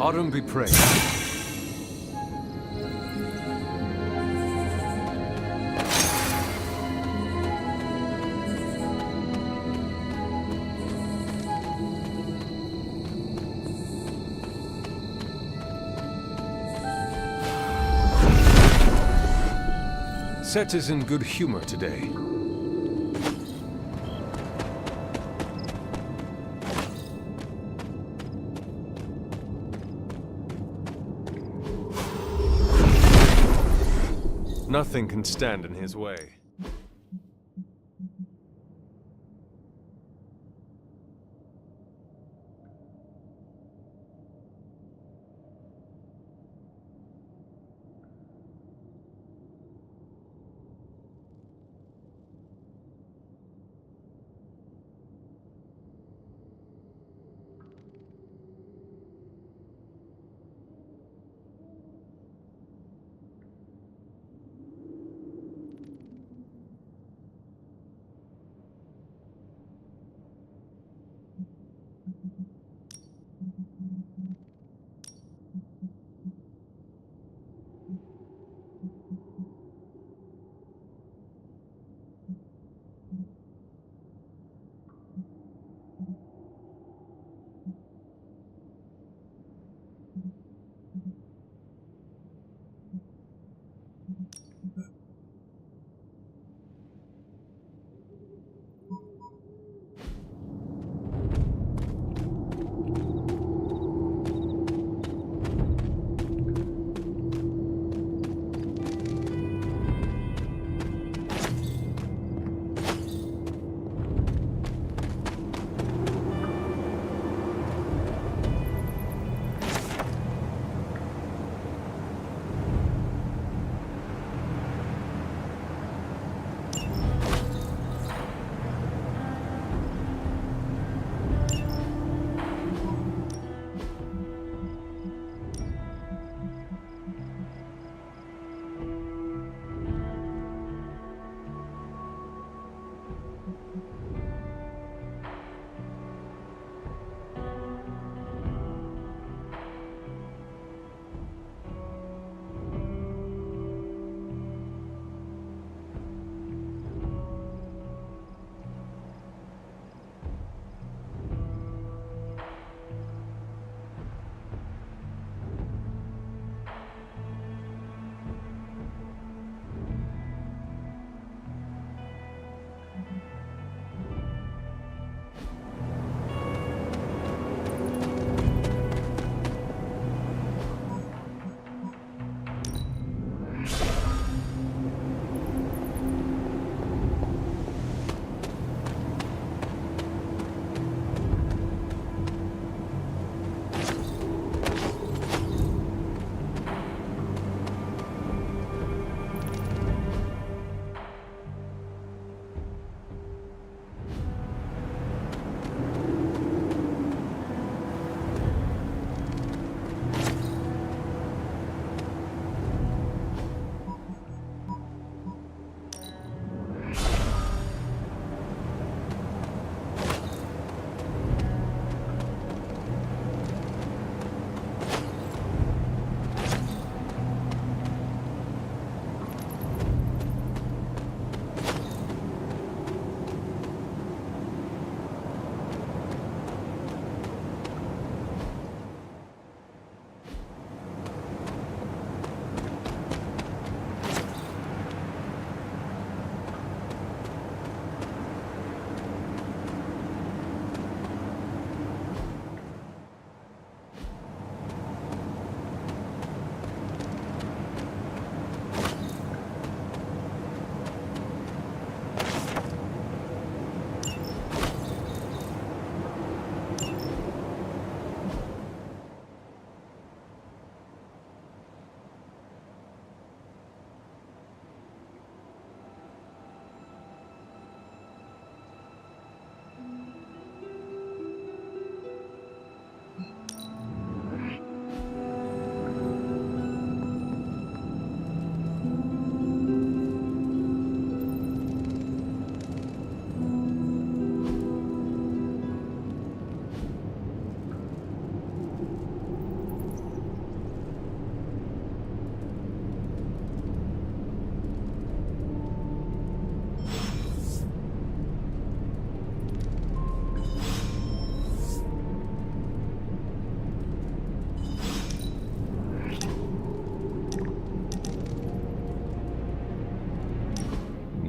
Autumn be praised. Set is in good humor today. Nothing can stand in his way.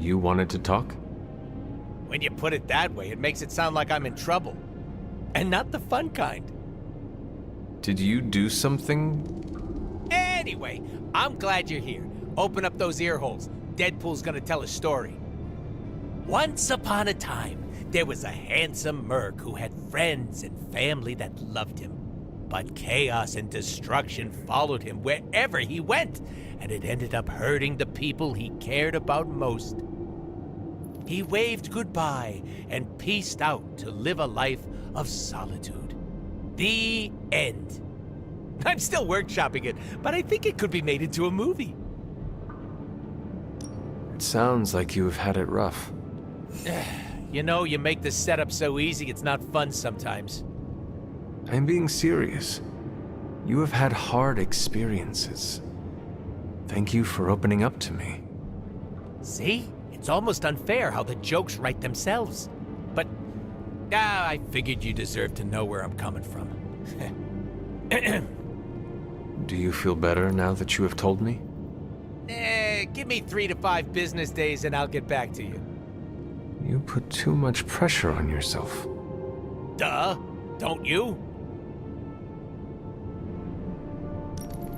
You wanted to talk? When you put it that way, it makes it sound like I'm in trouble. And not the fun kind. Did you do something? Anyway, I'm glad you're here. Open up those ear holes. Deadpool's gonna tell a story. Once upon a time, there was a handsome merc who had friends and family that loved him. But chaos and destruction followed him wherever he went, and it ended up hurting the people he cared about most. He waved goodbye and peaced out to live a life of solitude. The end. I'm still workshopping it, but I think it could be made into a movie. It sounds like you have had it rough. You know, you make the setup so easy, it's not fun sometimes. I'm being serious. You have had hard experiences. Thank you for opening up to me. See? It's almost unfair how the jokes write themselves. But, I figured you deserved to know where I'm coming from. Do you feel better now that you have told me? Give me 3 to 5 business days and I'll get back to you. You put too much pressure on yourself. Duh, don't you?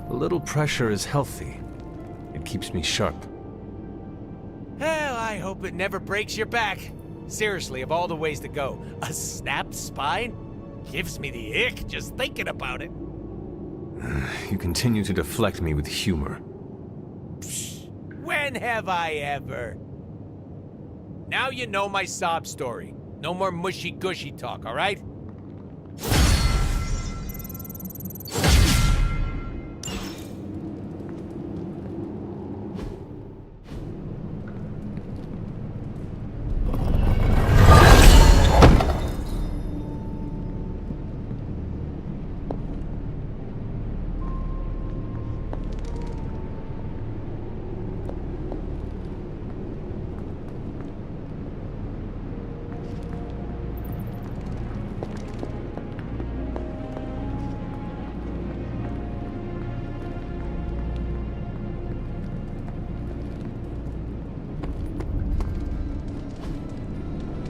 A little pressure is healthy. It keeps me sharp. Well, I hope it never breaks your back. Seriously, of all the ways to go, a snapped spine gives me the ick just thinking about it. You continue to deflect me with humor. When have I ever? Now you know my sob story. No more mushy-gushy talk, all right?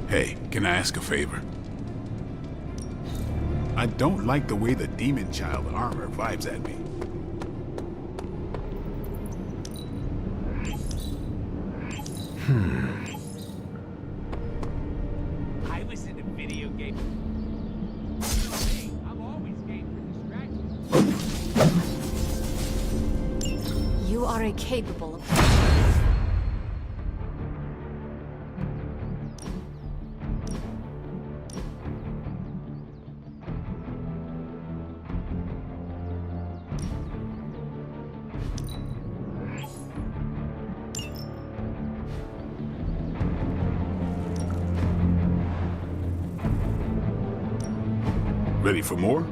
Hey, can I ask a favor? I don't like the way the demon child armor vibes at me. I was in a video game. Hey, I'm always game for distraction. You are incapable of... Ready for more?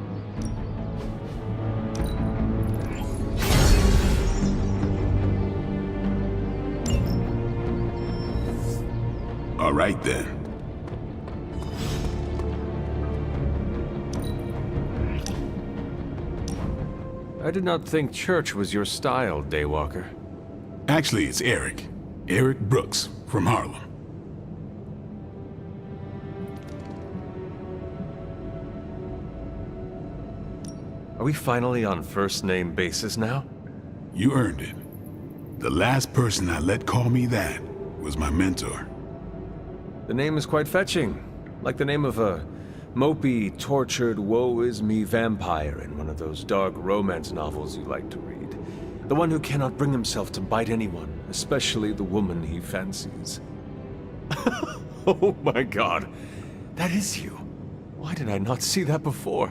All right then. I did not think church was your style, Daywalker. Actually, it's Eric. Eric Brooks from Harlem. Are we finally on first-name basis now? You earned it. The last person I let call me that was my mentor. The name is quite fetching. Like the name of a mopey, tortured, woe-is-me vampire in one of those dark romance novels you like to read. The one who cannot bring himself to bite anyone, especially the woman he fancies. Oh my god. That is you. Why did I not see that before?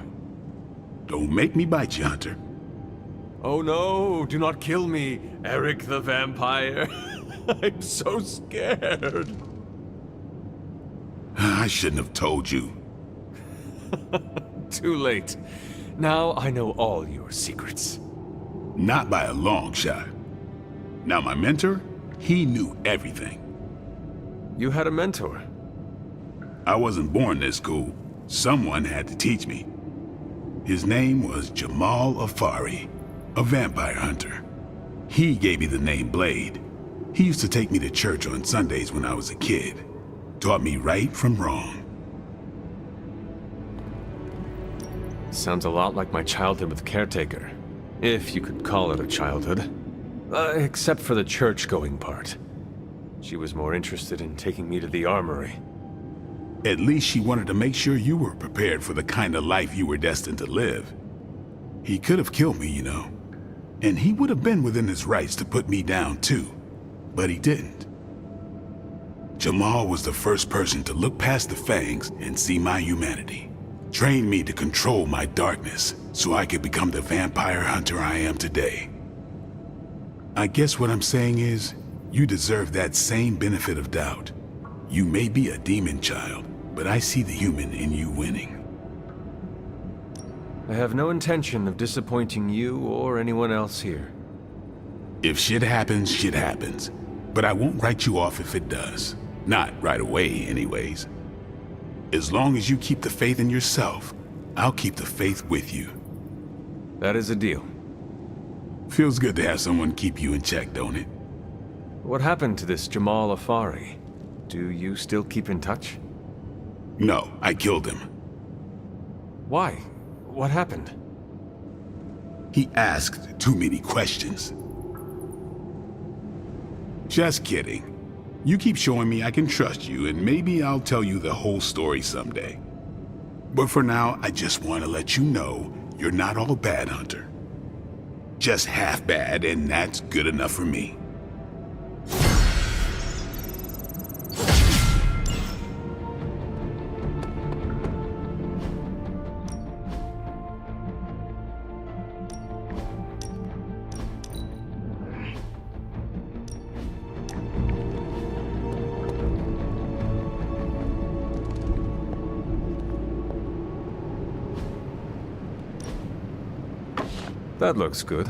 Don't make me bite you, Hunter. Oh no, do not kill me, Eric the Vampire. I'm so scared. I shouldn't have told you. Too late. Now I know all your secrets. Not by a long shot. Now my mentor, he knew everything. You had a mentor? I wasn't born this cool. Someone had to teach me. His name was Jamal Afari, a vampire hunter. He gave me the name Blade. He used to take me to church on Sundays when I was a kid. Taught me right from wrong. Sounds a lot like my childhood with Caretaker. If you could call it a childhood. Except for the church-going part. She was more interested in taking me to the armory. At least she wanted to make sure you were prepared for the kind of life you were destined to live. He could have killed me, you know. And he would have been within his rights to put me down too. But he didn't. Jamal was the first person to look past the fangs and see my humanity. Trained me to control my darkness so I could become the vampire hunter I am today. I guess what I'm saying is, you deserve that same benefit of doubt. You may be a demon child, but I see the human in you winning. I have no intention of disappointing you or anyone else here. If shit happens, shit happens. But I won't write you off if it does. Not right away, anyways. As long as you keep the faith in yourself, I'll keep the faith with you. That is a deal. Feels good to have someone keep you in check, don't it? What happened to this Jamal Afari? Do you still keep in touch? No, I killed him. Why? What happened? He asked too many questions. Just kidding. You keep showing me I can trust you, and maybe I'll tell you the whole story someday. But for now, I just want to let you know you're not all bad, Hunter. Just half bad, and that's good enough for me. That looks good.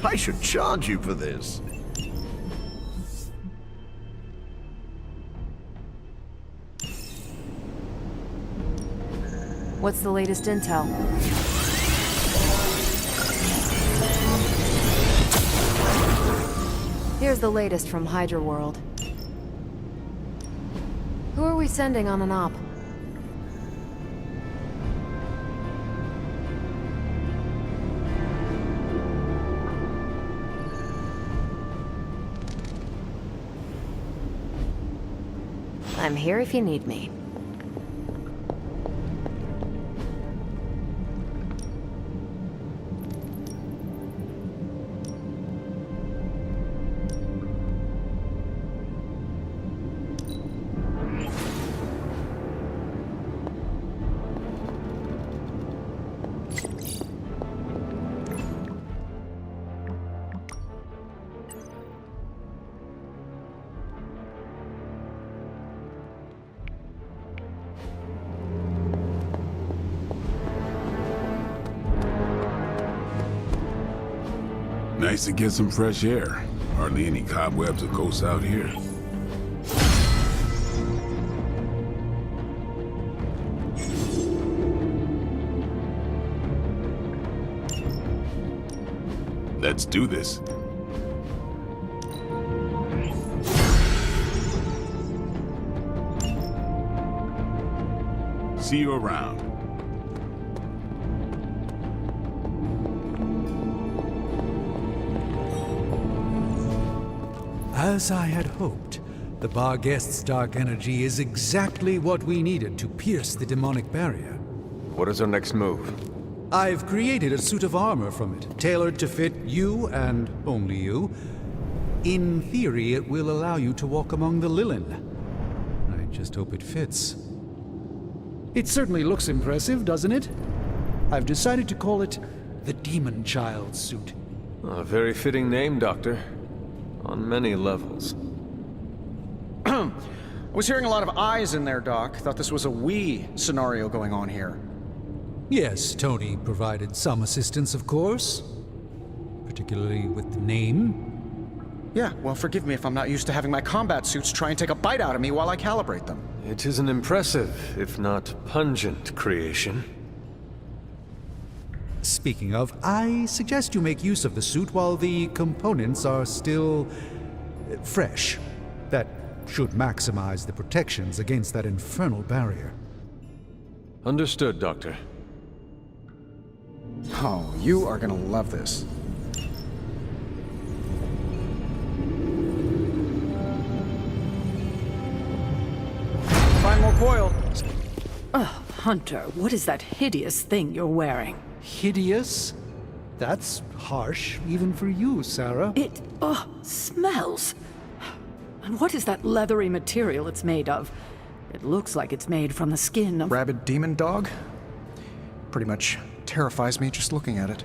I should charge you for this. What's the latest intel? Here's the latest from Hydra World. Who are we sending on an op? I'm here if you need me. Nice to get some fresh air. Hardly any cobwebs or ghosts out here. Let's do this. See you around. As I had hoped, the bar guest's dark energy is exactly what we needed to pierce the demonic barrier. What is our next move? I've created a suit of armor from it, tailored to fit you and only you. In theory, it will allow you to walk among the Lilin. I just hope it fits. It certainly looks impressive, doesn't it? I've decided to call it the Demon Child suit. A very fitting name, Doctor. On many levels. I was hearing a lot of eyes in there, Doc. Thought this was a we scenario going on here. Yes, Tony provided some assistance, of course. Particularly with the name. Yeah, well, forgive me if I'm not used to having my combat suits try and take a bite out of me while I calibrate them. It is an impressive, if not pungent, creation. Speaking of, I suggest you make use of the suit while the components are still fresh. That should maximize the protections against that infernal barrier. Understood, Doctor. Oh, you are gonna love this. Find more coil. Oh, Hunter, what is that hideous thing you're wearing? Hideous? That's harsh, even for you, Sarah. It, smells. And what is that leathery material it's made of? It looks like it's made from the skin of... Rabid demon dog? Pretty much terrifies me just looking at it.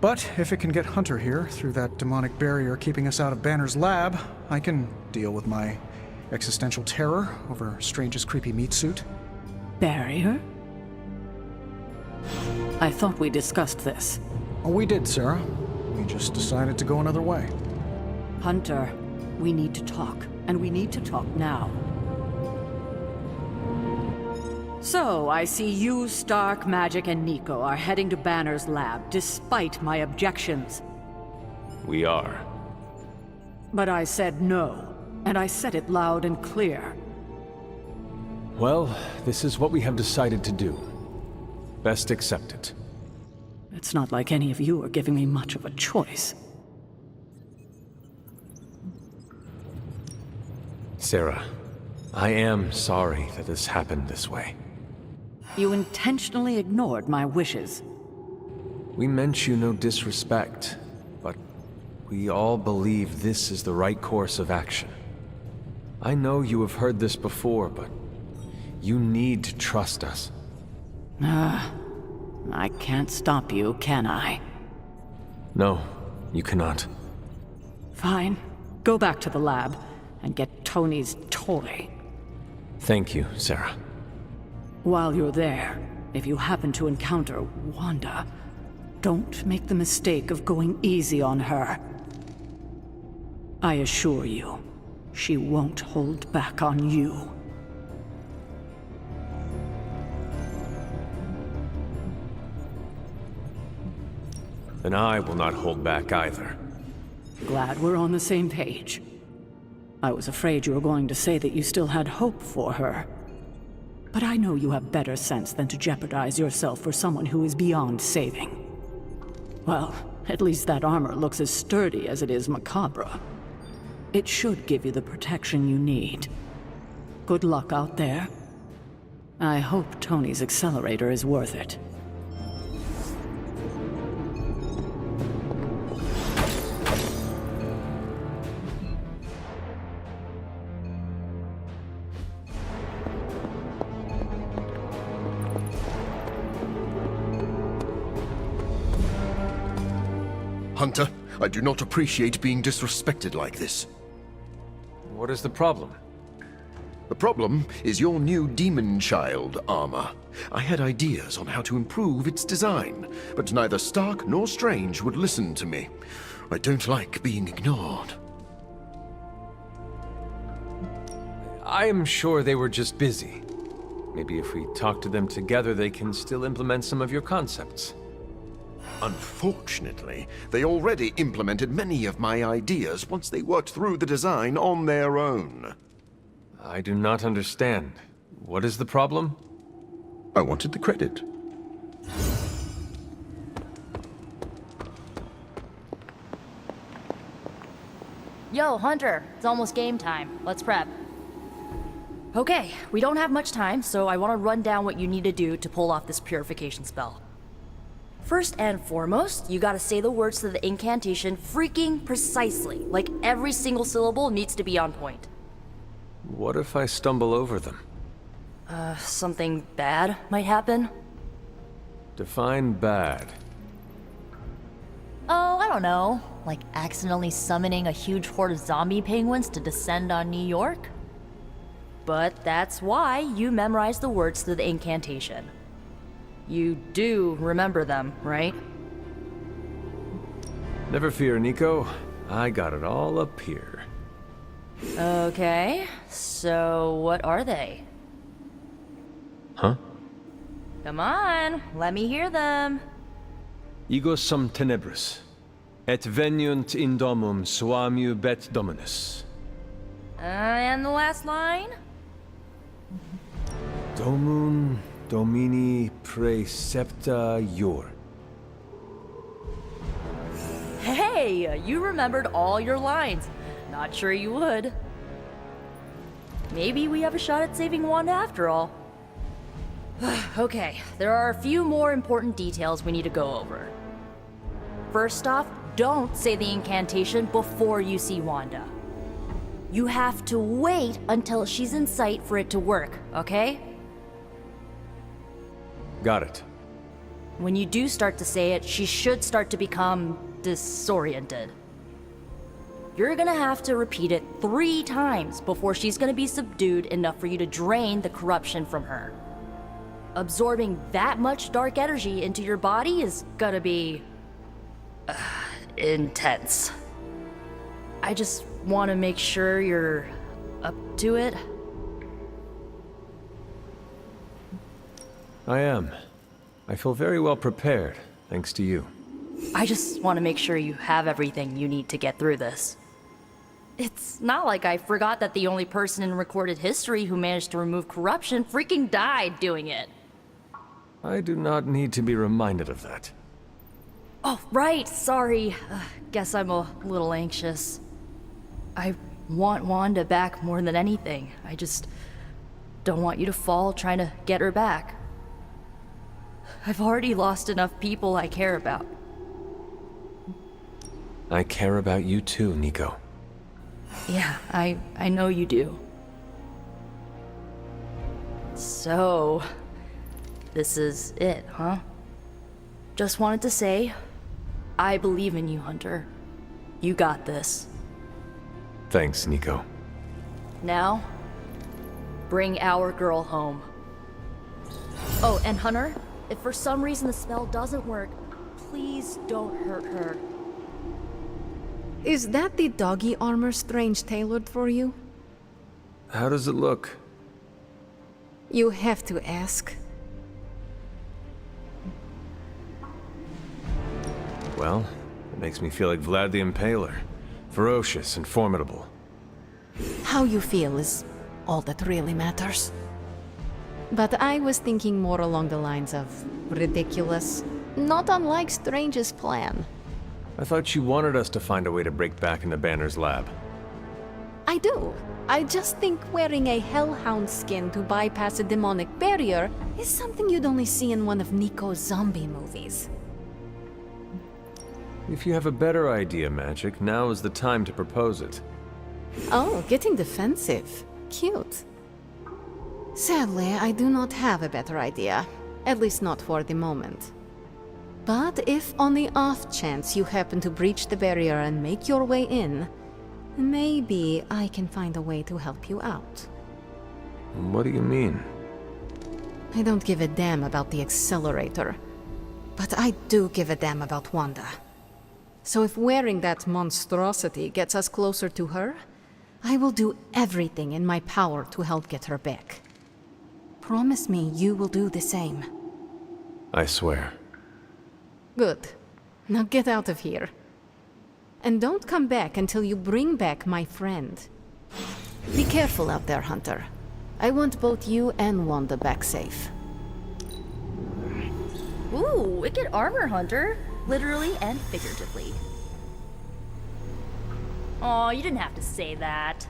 But if it can get Hunter here through that demonic barrier keeping us out of Banner's lab, I can deal with my existential terror over Strange's creepy meat suit. Barrier? I thought we discussed this. Oh, we did, Sarah. We just decided to go another way. Hunter, we need to talk, and we need to talk now. So, I see you, Stark, Magic, and Nico are heading to Banner's lab, despite my objections. We are. But I said no, and I said it loud and clear. Well, this is what we have decided to do. Best accept it. It's not like any of you are giving me much of a choice. Sarah, I am sorry that this happened this way. You intentionally ignored my wishes. We meant you no disrespect, but we all believe this is the right course of action. I know you have heard this before, but you need to trust us. I can't stop you, can I? No, you cannot. Fine. Go back to the lab and get Tony's toy. Thank you, Sarah. While you're there, if you happen to encounter Wanda, don't make the mistake of going easy on her. I assure you, she won't hold back on you. And I will not hold back either. Glad we're on the same page. I was afraid you were going to say that you still had hope for her. But I know you have better sense than to jeopardize yourself for someone who is beyond saving. Well, at least that armor looks as sturdy as it is macabre. It should give you the protection you need. Good luck out there. I hope Tony's accelerator is worth it. Hunter, I do not appreciate being disrespected like this. What is the problem? The problem is your new demon child armor. I had ideas on how to improve its design, but neither Stark nor Strange would listen to me. I don't like being ignored. I am sure they were just busy. Maybe if we talk to them together, they can still implement some of your concepts. Unfortunately, they already implemented many of my ideas once they worked through the design on their own. I do not understand. What is the problem? I wanted the credit. Yo, Hunter, it's almost game time. Let's prep. Okay, we don't have much time, so I want to run down what you need to do to pull off this purification spell. First and foremost, you gotta say the words to the incantation freaking precisely. Like every single syllable needs to be on point. What if I stumble over them? Something bad might happen? Define bad. Oh, I don't know. Like accidentally summoning a huge horde of zombie penguins to descend on New York? but that's why you memorize the words to the incantation. You do remember them, right? Never fear, Nico. I got it all up here. Okay, so what are they? Huh? Come on, let me hear them. Ego sum tenebris, et veniunt in domum suamiu bet dominus. And the last line? Domum domini precepta iur. Hey, you remembered all your lines. Not sure you would. Maybe we have a shot at saving Wanda after all. Okay, there are a few more important details we need to go over. First off, don't say the incantation before you see Wanda. You have to wait until she's in sight for it to work, okay? Got it. When you do start to say it, she should start to become disoriented. You're gonna have to repeat it 3 times before she's gonna be subdued enough for you to drain the corruption from her. Absorbing that much dark energy into your body is gonna be intense. I just want to make sure you're up to it. I am. I feel very well prepared, thanks to you. I just want to make sure you have everything you need to get through this. It's not like I forgot that the only person in recorded history who managed to remove corruption freaking died doing it. I do not need to be reminded of that. Oh, right, sorry. Guess I'm a little anxious. I want Wanda back more than anything. I just don't want you to fall trying to get her back. I've already lost enough people I care about. I care about you too, Nico. Yeah, I know you do. So, this is it, huh? Just wanted to say, I believe in you, Hunter. You got this. Thanks, Nico. Now, bring our girl home. Oh, and Hunter, if for some reason the spell doesn't work, please don't hurt her. Is that the doggy armor Strange tailored for you? How does it look? You have to ask. Well, it makes me feel like Vlad the Impaler. Ferocious and formidable. How you feel is all that really matters. But I was thinking more along the lines of ridiculous, not unlike Strange's plan. I thought you wanted us to find a way to break back into Banner's lab. I do. I just think wearing a hellhound skin to bypass a demonic barrier is something you'd only see in one of Nico's zombie movies. If you have a better idea, Magic, now is the time to propose it. Oh, getting defensive. Cute. Sadly, I do not have a better idea. At least not for the moment. But if on the off chance you happen to breach the barrier and make your way in, maybe I can find a way to help you out. What do you mean? I don't give a damn about the accelerator. But I do give a damn about Wanda. So if wearing that monstrosity gets us closer to her, I will do everything in my power to help get her back. Promise me you will do the same. I swear. Good. Now get out of here. And don't come back until you bring back my friend. Be careful out there, Hunter. I want both you and Wanda back safe. Ooh, wicked armor, Hunter. Literally and figuratively. Aw, you didn't have to say that.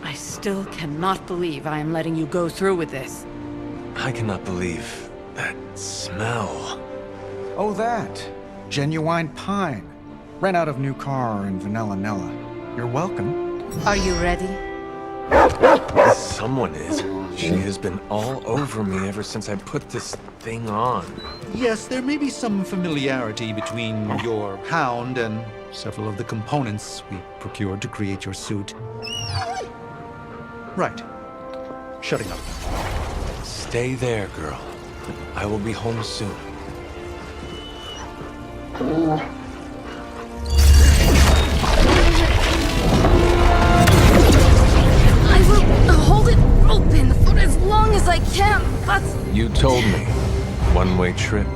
I still cannot believe I am letting you go through with this. I cannot believe That smell. Oh, that. Genuine pine. Ran out of new car in Vanilla Nella. You're welcome. Are you ready? Someone is. She has been all over me ever since I put this thing on. Yes, there may be some familiarity between your hound and several of the components we procured to create your suit. Right. Shutting up. Stay there, girl. I will be home soon. I will hold it open for as long as I can, but... You told me. One-way trip.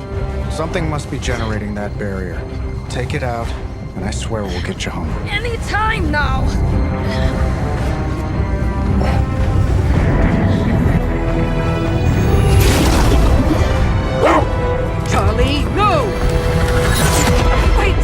Something must be generating that barrier. Take it out, and I swear we'll get you home. Any time now! Charlie, no! Wait!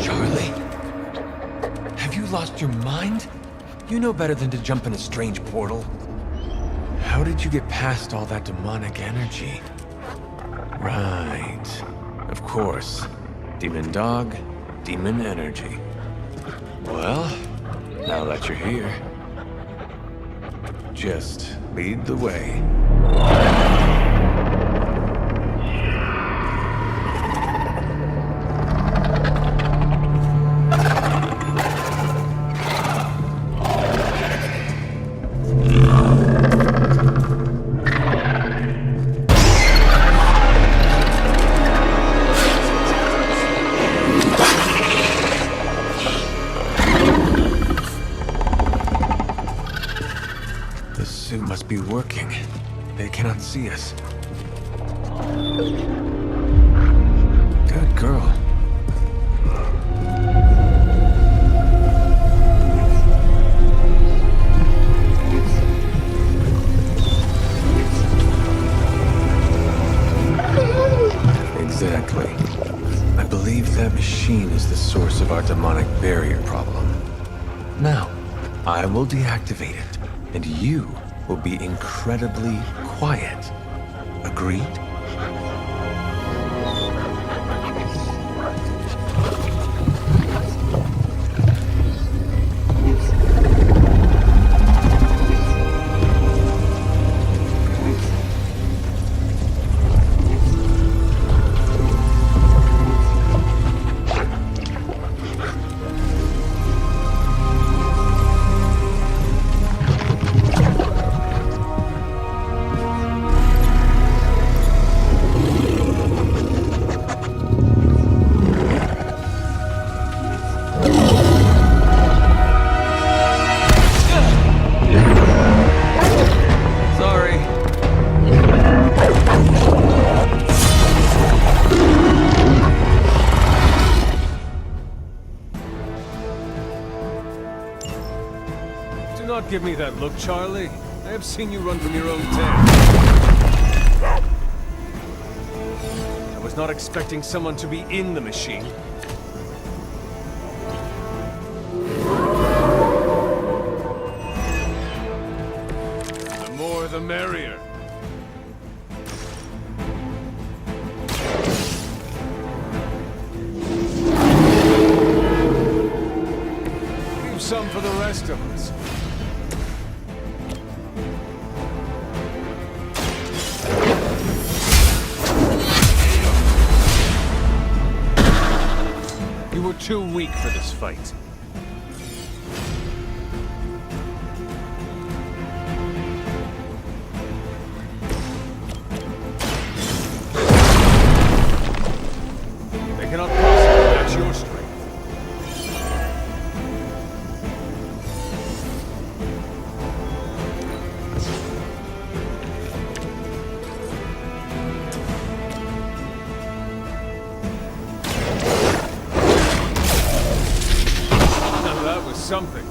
Charlie? Have you lost your mind? You know better than to jump in a strange portal. How did you get past all that demonic energy? Right. Of course. Demon dog, demon energy. Well, now that you're here, just lead the way. The suit must be working. They cannot see us. Good girl. Exactly. I believe that machine is the source of our demonic barrier problem. Now, I will deactivate it, and you will be incredibly quiet. Agreed? Do not give me that look, Charlie. I have seen you run from your own tent. I was not expecting someone to be in the machine. The more the merrier. Leave some for the rest of us. You were too weak for this fight. They cannot possibly match your strength. Now that was something.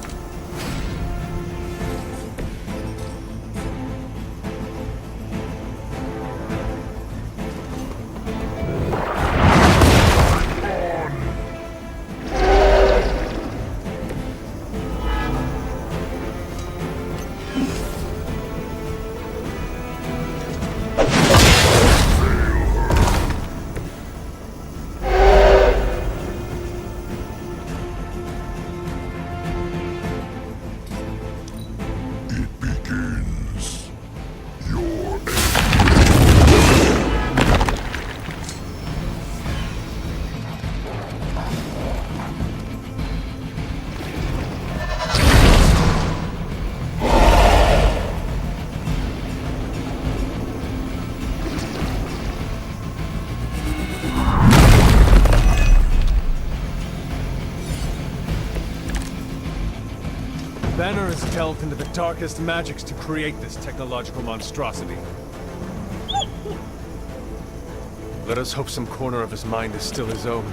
Banner has delved into the darkest magics to create this technological monstrosity. Let us hope some corner of his mind is still his own.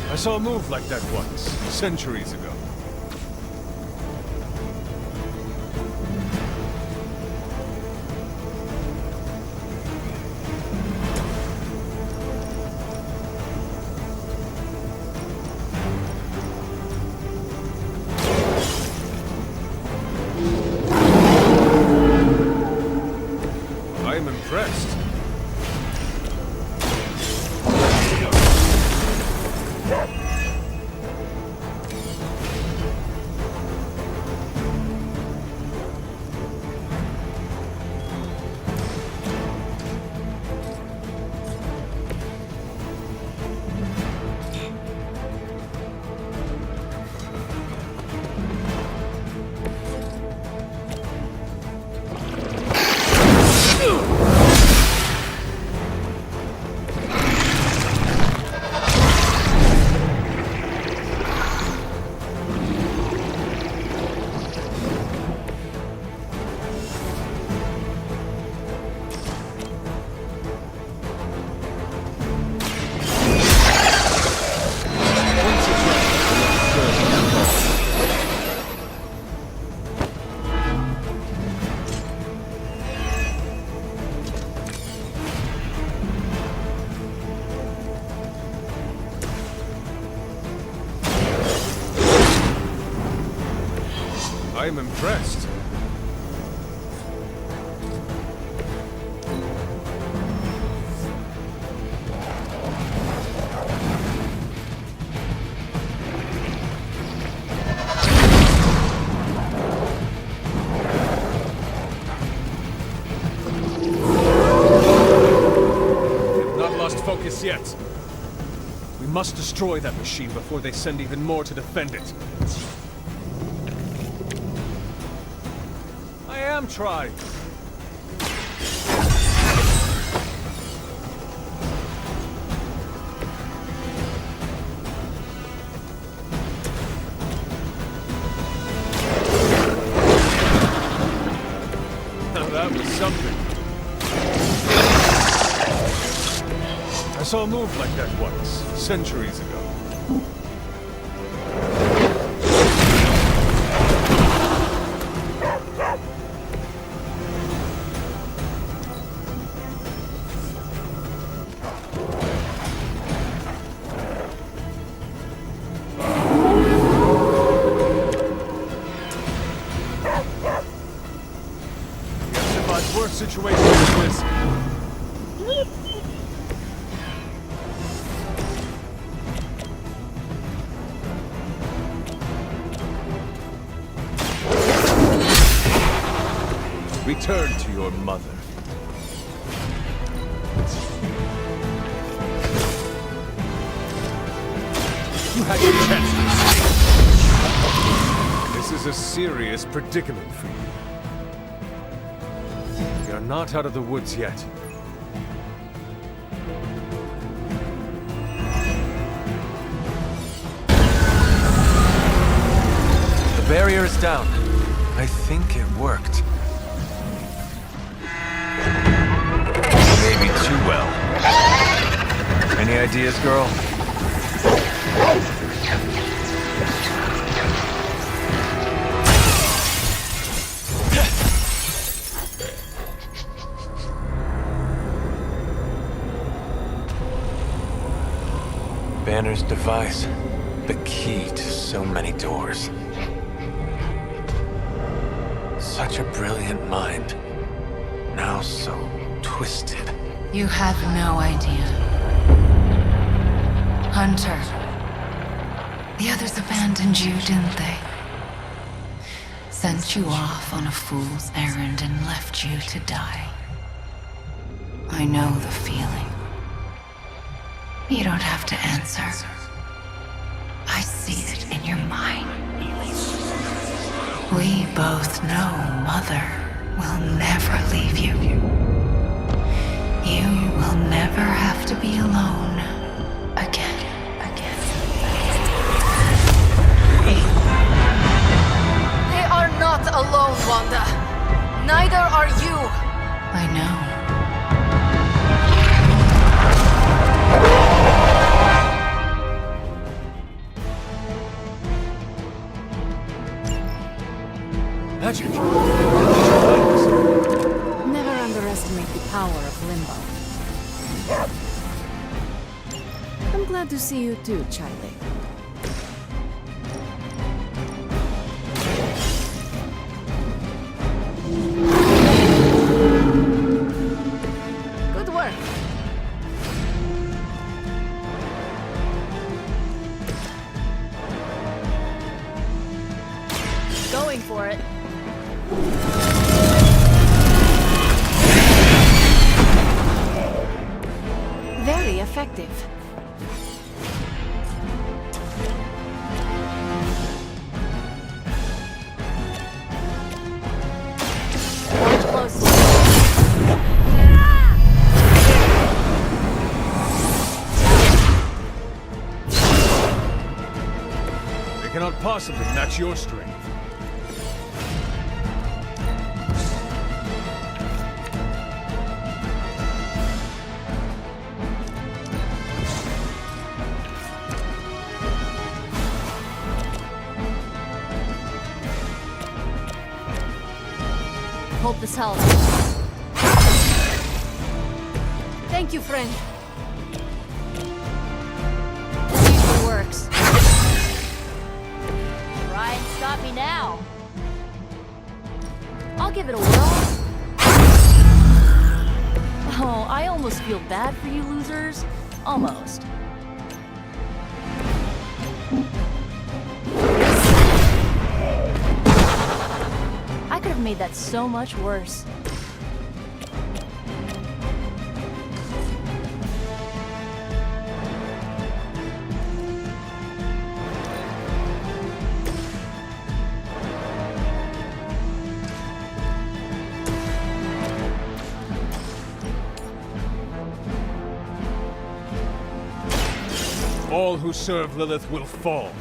I saw a move like that once, centuries ago. I am impressed. I am impressed. Focus yet. We must destroy that machine before they send even more to defend it. I am trying. Now that was something. I saw a move like that once, centuries ago. We have survived worse situations than this. Return to your mother. You had your chance to escape. This is a serious predicament for you. We are not out of the woods yet. The barrier is down. I think it worked. Maybe too well. Any ideas, girl? Banner's device. The key to so many doors. Such a brilliant mind. Now so twisted. You have no idea. Hunter. The others abandoned you, didn't they? Sent you off on a fool's errand and left you to die. I know the feeling. You don't have to answer. I see it in your mind. We both know Mother will never leave you. You will never have to be alone again. They are not alone, Wanda. Neither are you. I know. Magic! Never underestimate the power of Limbo. I'm glad to see you too, Charlie. Good work. Going for it. Very effective. One close. They cannot possibly match your strength. Hope this helps. Thank you, friend. This usually works. Try and stop me now. I'll give it a whirl. Oh, I almost feel bad for you losers. Almost. I could have made that so much worse. All who serve Lilith will fall.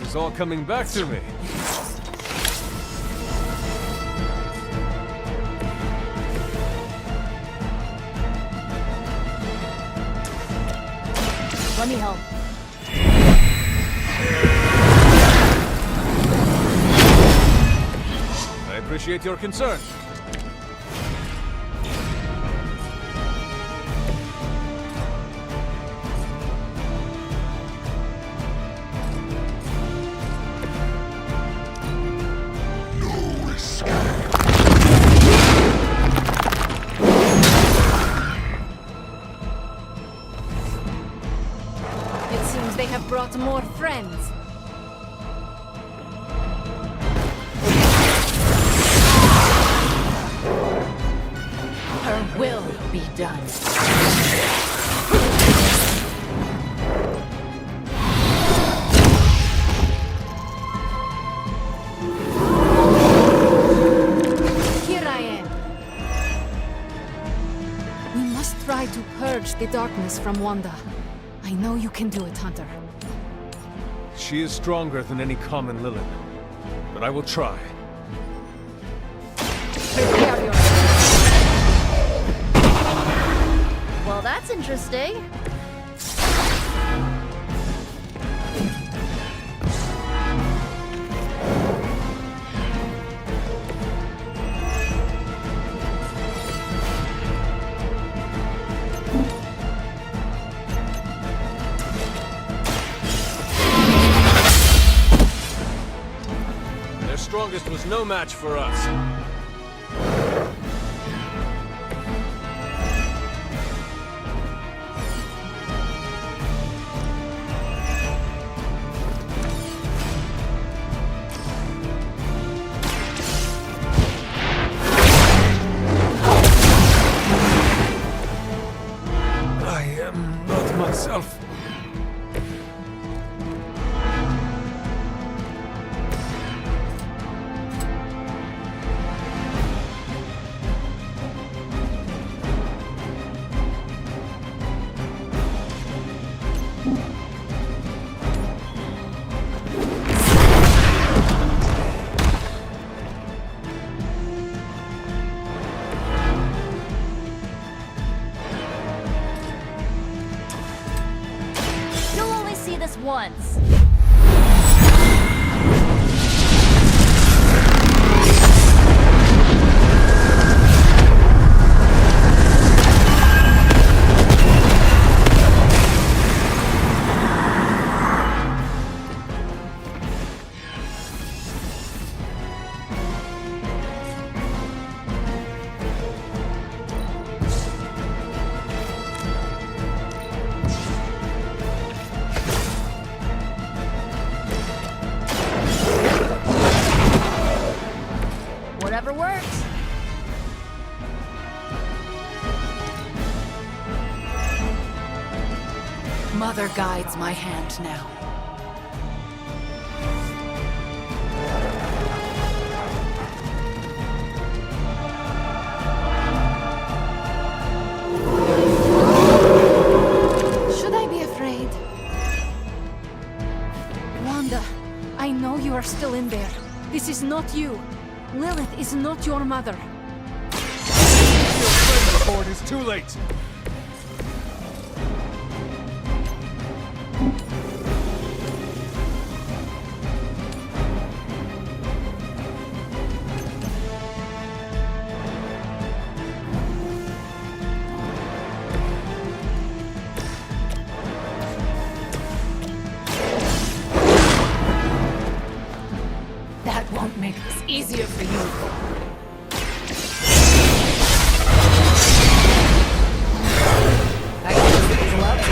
It's all coming back to me. Let me help. I appreciate your concern. It seems they have brought more friends. Her will be done. Here I am. We must try to purge the darkness from Wanda. I know you can do it, Hunter. She is stronger than any common Lilith, but I will try. Prepare yourself. Well, that's interesting. strongest was no match for us. I am not myself. You'll only see this once. Whatever works. Mother guides my hand now. Should I be afraid? Wanda, I know you are still in there. This is not you. Lilith is not your mother. Your friend aboard is too late. That won't make this easier for you. I guess it was allowed to.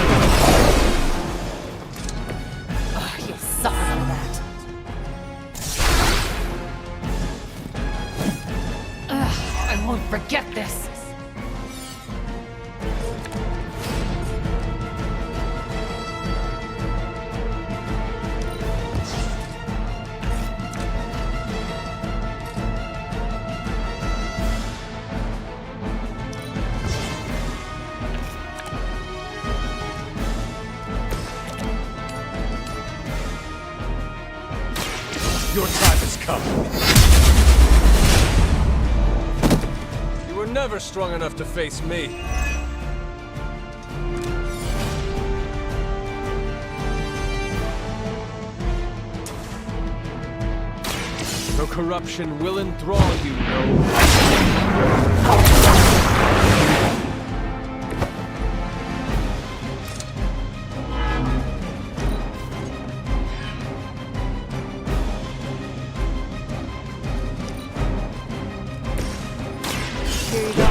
Oh, you'll suffer for that. Ugh, I won't forget this. Your time has come. You were never strong enough to face me. No corruption will enthrall you, Here you go.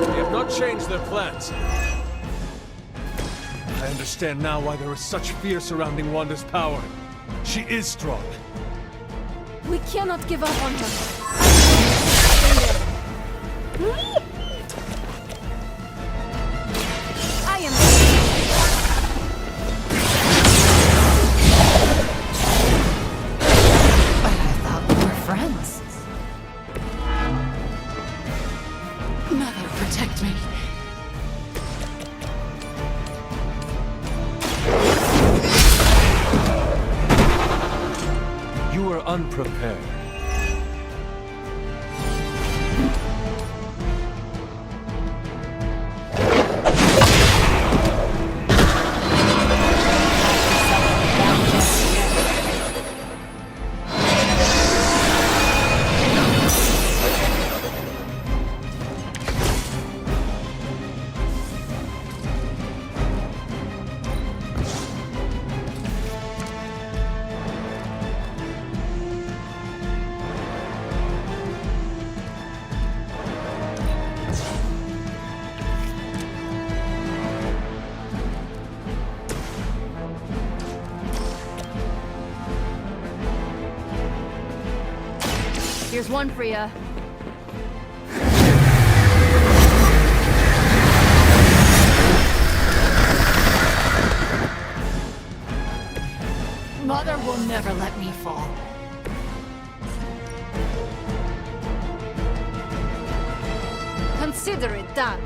They have not changed their plans. I understand now why there is such fear surrounding Wanda's power. She is strong. We cannot give up on her. I am. But I thought we were friends. Mother, protect me. You were unprepared. Here's one for ya. Mother will never let me fall. Consider it done.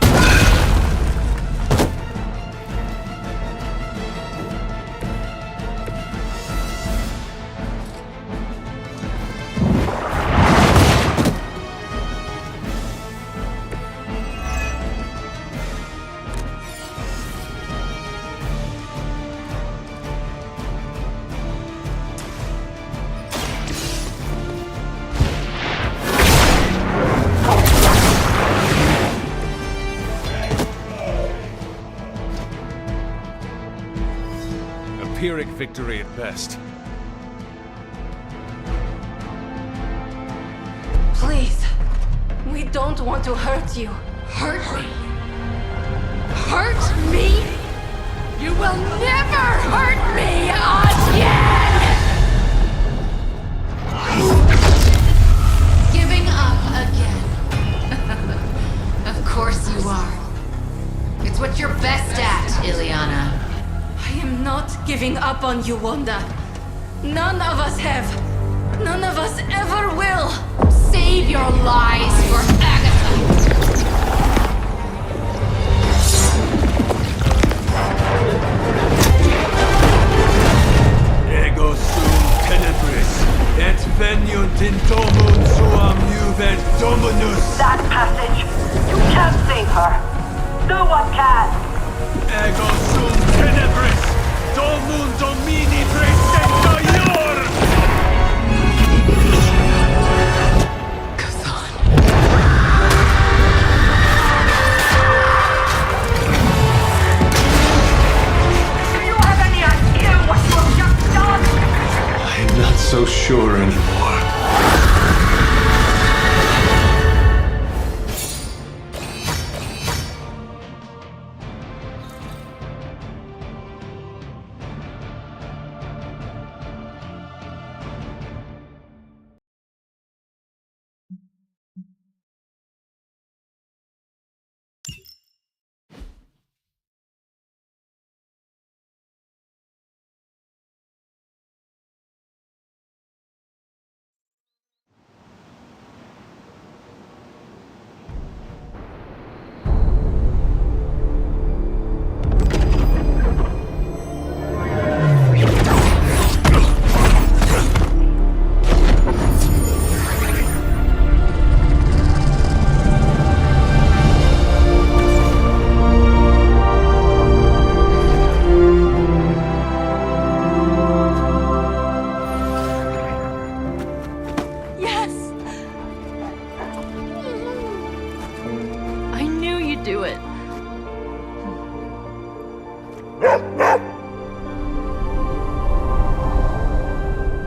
Pyrrhic victory at best. Please. We don't want to hurt you. Hurt me? Hurt me? You will never hurt me again! Giving up again. Of course you are. It's what you're best at, Ileana. I am not giving up on you, Wanda. None of us have. None of us ever will. Save your lies for Agatha. Ego sum tenebris, et veniunt in domum suam juvet dominus. That passage, you can't save her. No one can. Ego sum tenebris, domum domini praesenta ior! Do you have any idea what you have just done? I'm not so sure anymore.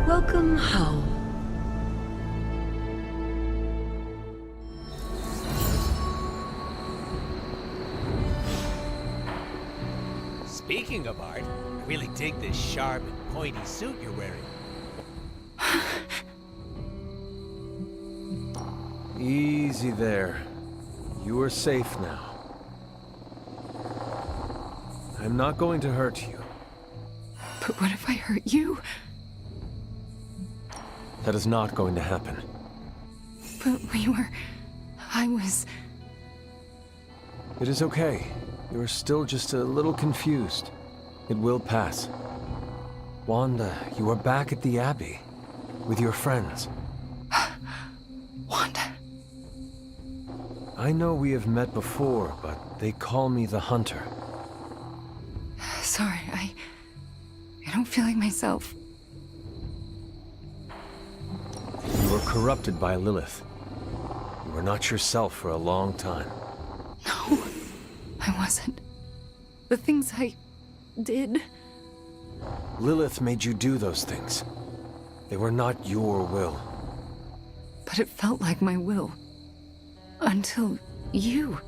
Welcome home. Speaking of art, I really dig this sharp and pointy suit you're wearing. Easy there. You are safe now. I'm not going to hurt you. But what if I hurt you? That is not going to happen. But I was... It is okay. You are still just a little confused. It will pass. Wanda, you are back at the Abbey. With your friends. Wanda. I know we have met before, but they call me the Hunter. Sorry, I don't feel like myself. You were corrupted by Lilith. You were not yourself for a long time. No, I wasn't. The things I did... Lilith made you do those things. They were not your will. But it felt like my will. Until you.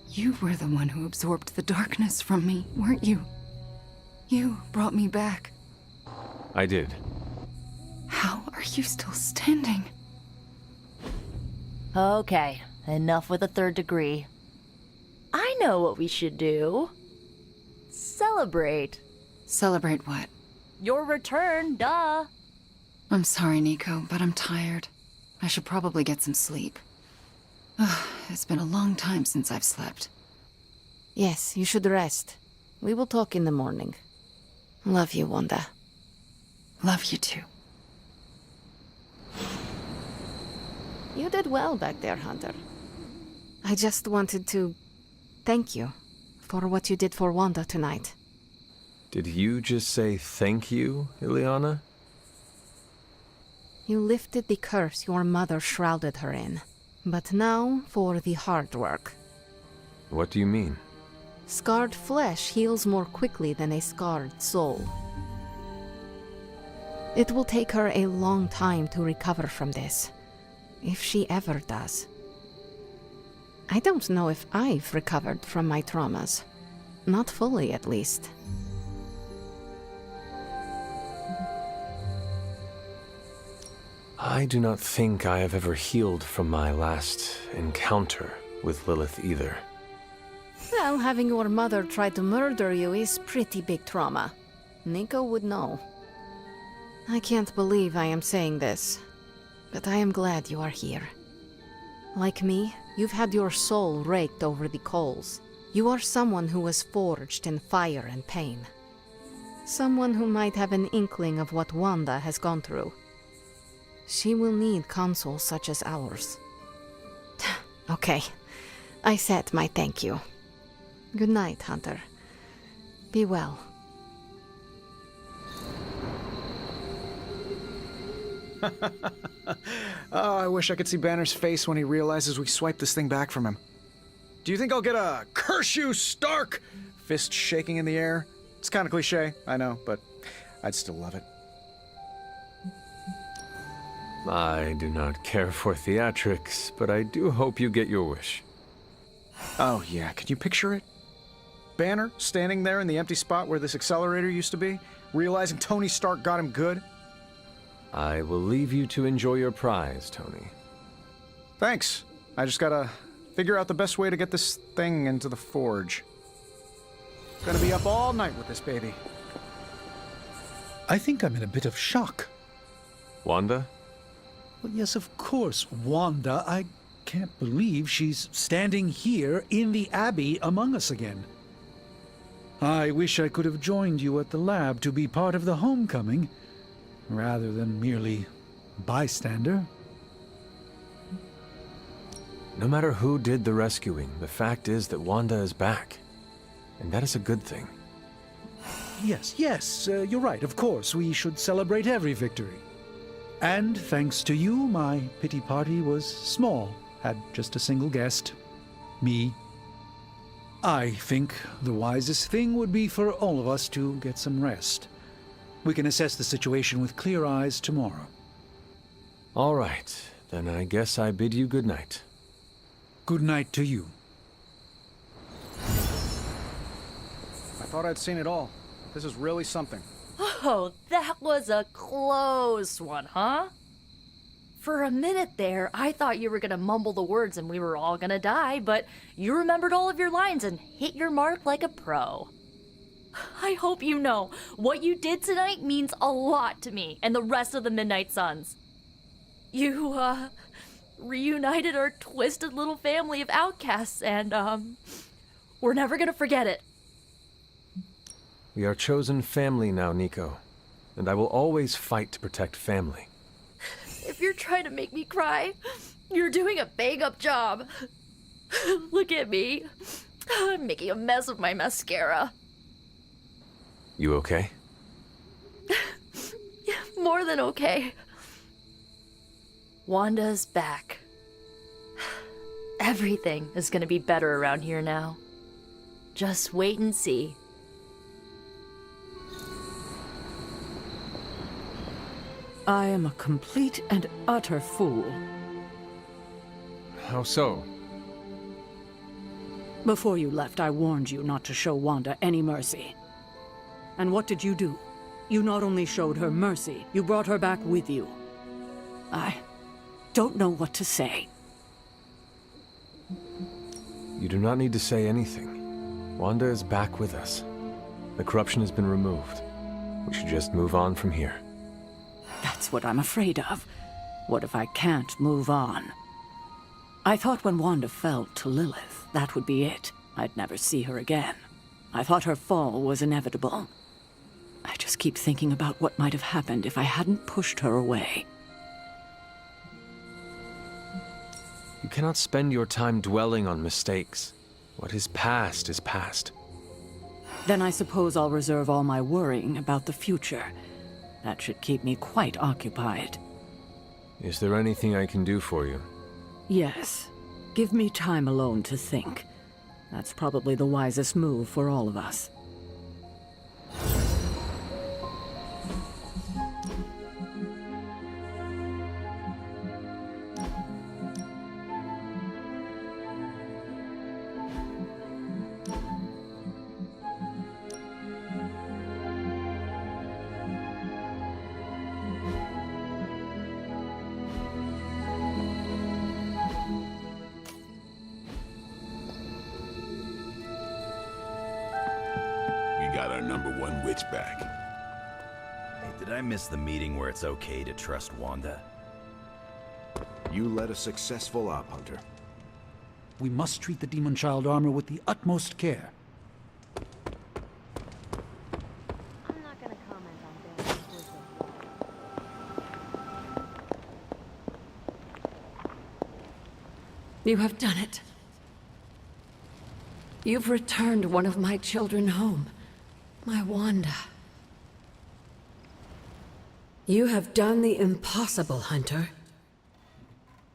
You were the one who absorbed the darkness from me, weren't you? You brought me back. I did. How are you still standing? Okay, enough with the third degree. I know what we should do. Celebrate. Celebrate what? Your return, duh. I'm sorry, Nico, but I'm tired. I should probably get some sleep. It's been a long time since I've slept. Yes, you should rest. We will talk in the morning. Love you, Wanda. Love you too. You did well back there, Hunter. I just wanted to thank you for what you did for Wanda tonight. Did you just say thank you, Ileana? You lifted the curse your mother shrouded her in. But now for the hard work. What do you mean? Scarred flesh heals more quickly than a scarred soul. It will take her a long time to recover from this, if she ever does. I don't know if I've recovered from my traumas. Not fully, at least. I do not think I have ever healed from my last encounter with Lilith either. Well, having your mother try to murder you is pretty big trauma. Nico would know. I can't believe I am saying this, but I am glad you are here. Like me, you've had your soul raked over the coals. You are someone who was forged in fire and pain. Someone who might have an inkling of what Wanda has gone through. She will need consoles such as ours. Okay, I said my thank you. Good night, Hunter. Be well. Oh, I wish I could see Banner's face when he realizes we swiped this thing back from him. Do you think I'll get a "Curse you, Stark!" fist shaking in the air? It's kind of cliche, I know, but I'd still love it. I do not care for theatrics, but I do hope you get your wish. Oh yeah, can you picture it? Banner standing there in the empty spot where this accelerator used to be, realizing Tony Stark got him good. I will leave you to enjoy your prize, Tony. Thanks. I just gotta figure out the best way to get this thing into the forge. Gonna be up all night with this baby. I think I'm in a bit of shock. Wanda? Well, yes, of course, Wanda. I can't believe she's standing here in the Abbey among us again. I wish I could have joined you at the lab to be part of the homecoming, rather than merely bystander. No matter who did the rescuing, the fact is that Wanda is back. And that is a good thing. Yes, you're right. Of course, we should celebrate every victory. And thanks to you, my pity party was small. Had just a single guest. Me. I think the wisest thing would be for all of us to get some rest. We can assess the situation with clear eyes tomorrow. All right, then I guess I bid you good night. Good night to you. I thought I'd seen it all. This is really something. Oh, that was a close one, huh? For a minute there, I thought you were gonna mumble the words and we were all gonna die, but you remembered all of your lines and hit your mark like a pro. I hope you know, what you did tonight means a lot to me and the rest of the Midnight Suns. You, reunited our twisted little family of outcasts and, we're never gonna forget it. We are chosen family now, Nico. And I will always fight to protect family. If you're trying to make me cry, you're doing a bang-up job. Look at me. I'm making a mess of my mascara. You okay? More than okay. Wanda's back. Everything is gonna be better around here now. Just wait and see. I am a complete and utter fool. How so? Before you left, I warned you not to show Wanda any mercy. And what did you do? You not only showed her mercy, you brought her back with you. I don't know what to say. You do not need to say anything. Wanda is back with us. The corruption has been removed. We should just move on from here. That's what I'm afraid of. What if I can't move on? I thought when Wanda fell to Lilith, that would be it. I'd never see her again. I thought her fall was inevitable. I just keep thinking about what might have happened if I hadn't pushed her away. You cannot spend your time dwelling on mistakes. What is past is past. Then I suppose I'll reserve all my worrying about the future. That should keep me quite occupied. Is there anything I can do for you? Yes. Give me time alone to think. That's probably the wisest move for all of us. Got our #1 witch back. Hey, did I miss the meeting where it's okay to trust Wanda? You led a successful op, Hunter. We must treat the demon child armor with the utmost care. I'm not gonna comment on this. You have done it. You've returned one of my children home. My Wanda. You have done the impossible, Hunter.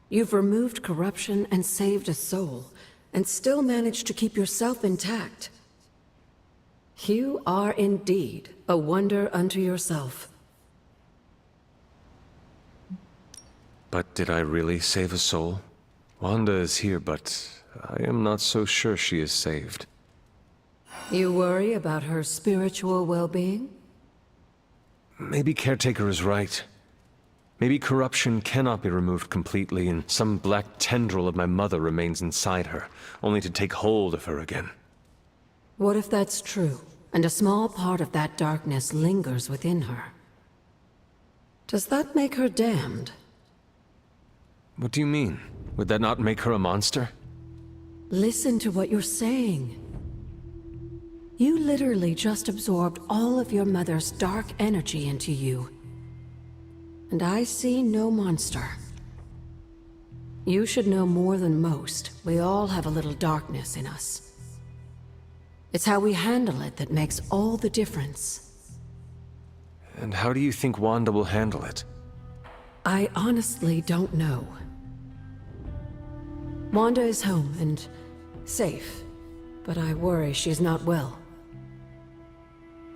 You've removed corruption and saved a soul, and still managed to keep yourself intact. You are indeed a wonder unto yourself. But did I really save a soul? Wanda is here, but I am not so sure she is saved. You worry about her spiritual well-being? Maybe Caretaker is right. Maybe corruption cannot be removed completely, and some black tendril of my mother remains inside her, only to take hold of her again. What if that's true, and a small part of that darkness lingers within her? Does that make her damned? What do you mean? Would that not make her a monster? Listen to what you're saying. You literally just absorbed all of your mother's dark energy into you. And I see no monster. You should know more than most. We all have a little darkness in us. It's how we handle it that makes all the difference. And how do you think Wanda will handle it? I honestly don't know. Wanda is home and safe, but I worry she's not well.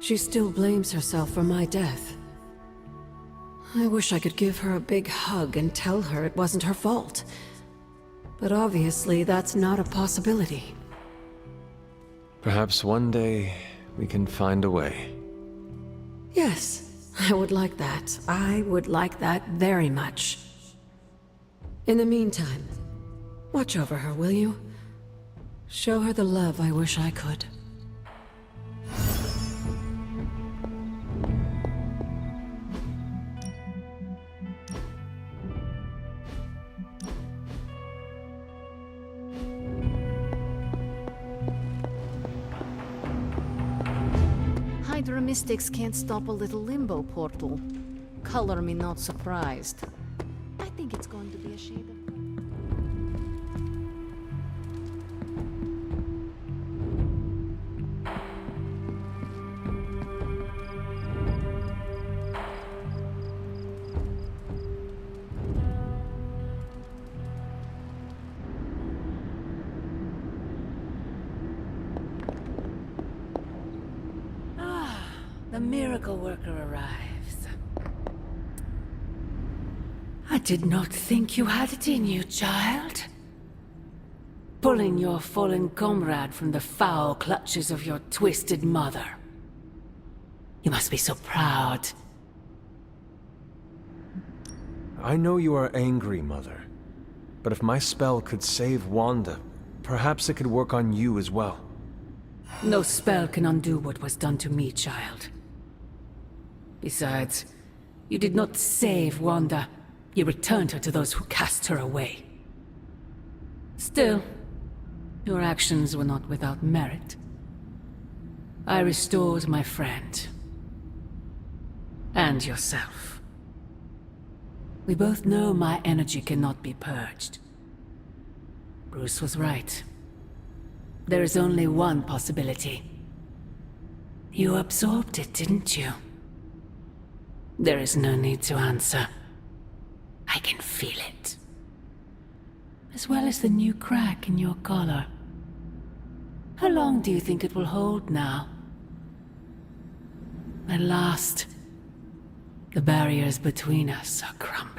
She still blames herself for my death. I wish I could give her a big hug and tell her it wasn't her fault. But obviously that's not a possibility. Perhaps one day we can find a way. Yes, I would like that. I would like that very much. In the meantime, watch over her, will you? Show her the love I wish I could. Hydra mystics can't stop a little limbo portal. Color me not surprised. I think it's going to be a shade of... The miracle worker arrives. I did not think you had it in you, child. Pulling your fallen comrade from the foul clutches of your twisted mother. You must be so proud. I know you are angry, Mother. But if my spell could save Wanda, perhaps it could work on you as well. No spell can undo what was done to me, child. Besides, you did not save Wanda. You returned her to those who cast her away. Still, your actions were not without merit. I restored my friend. And yourself. We both know my energy cannot be purged. Bruce was right. There is only one possibility. You absorbed it, didn't you? There is no need to answer. I can feel it. As well as the new crack in your collar. How long do you think it will hold now? At last, the barriers between us are crumbling.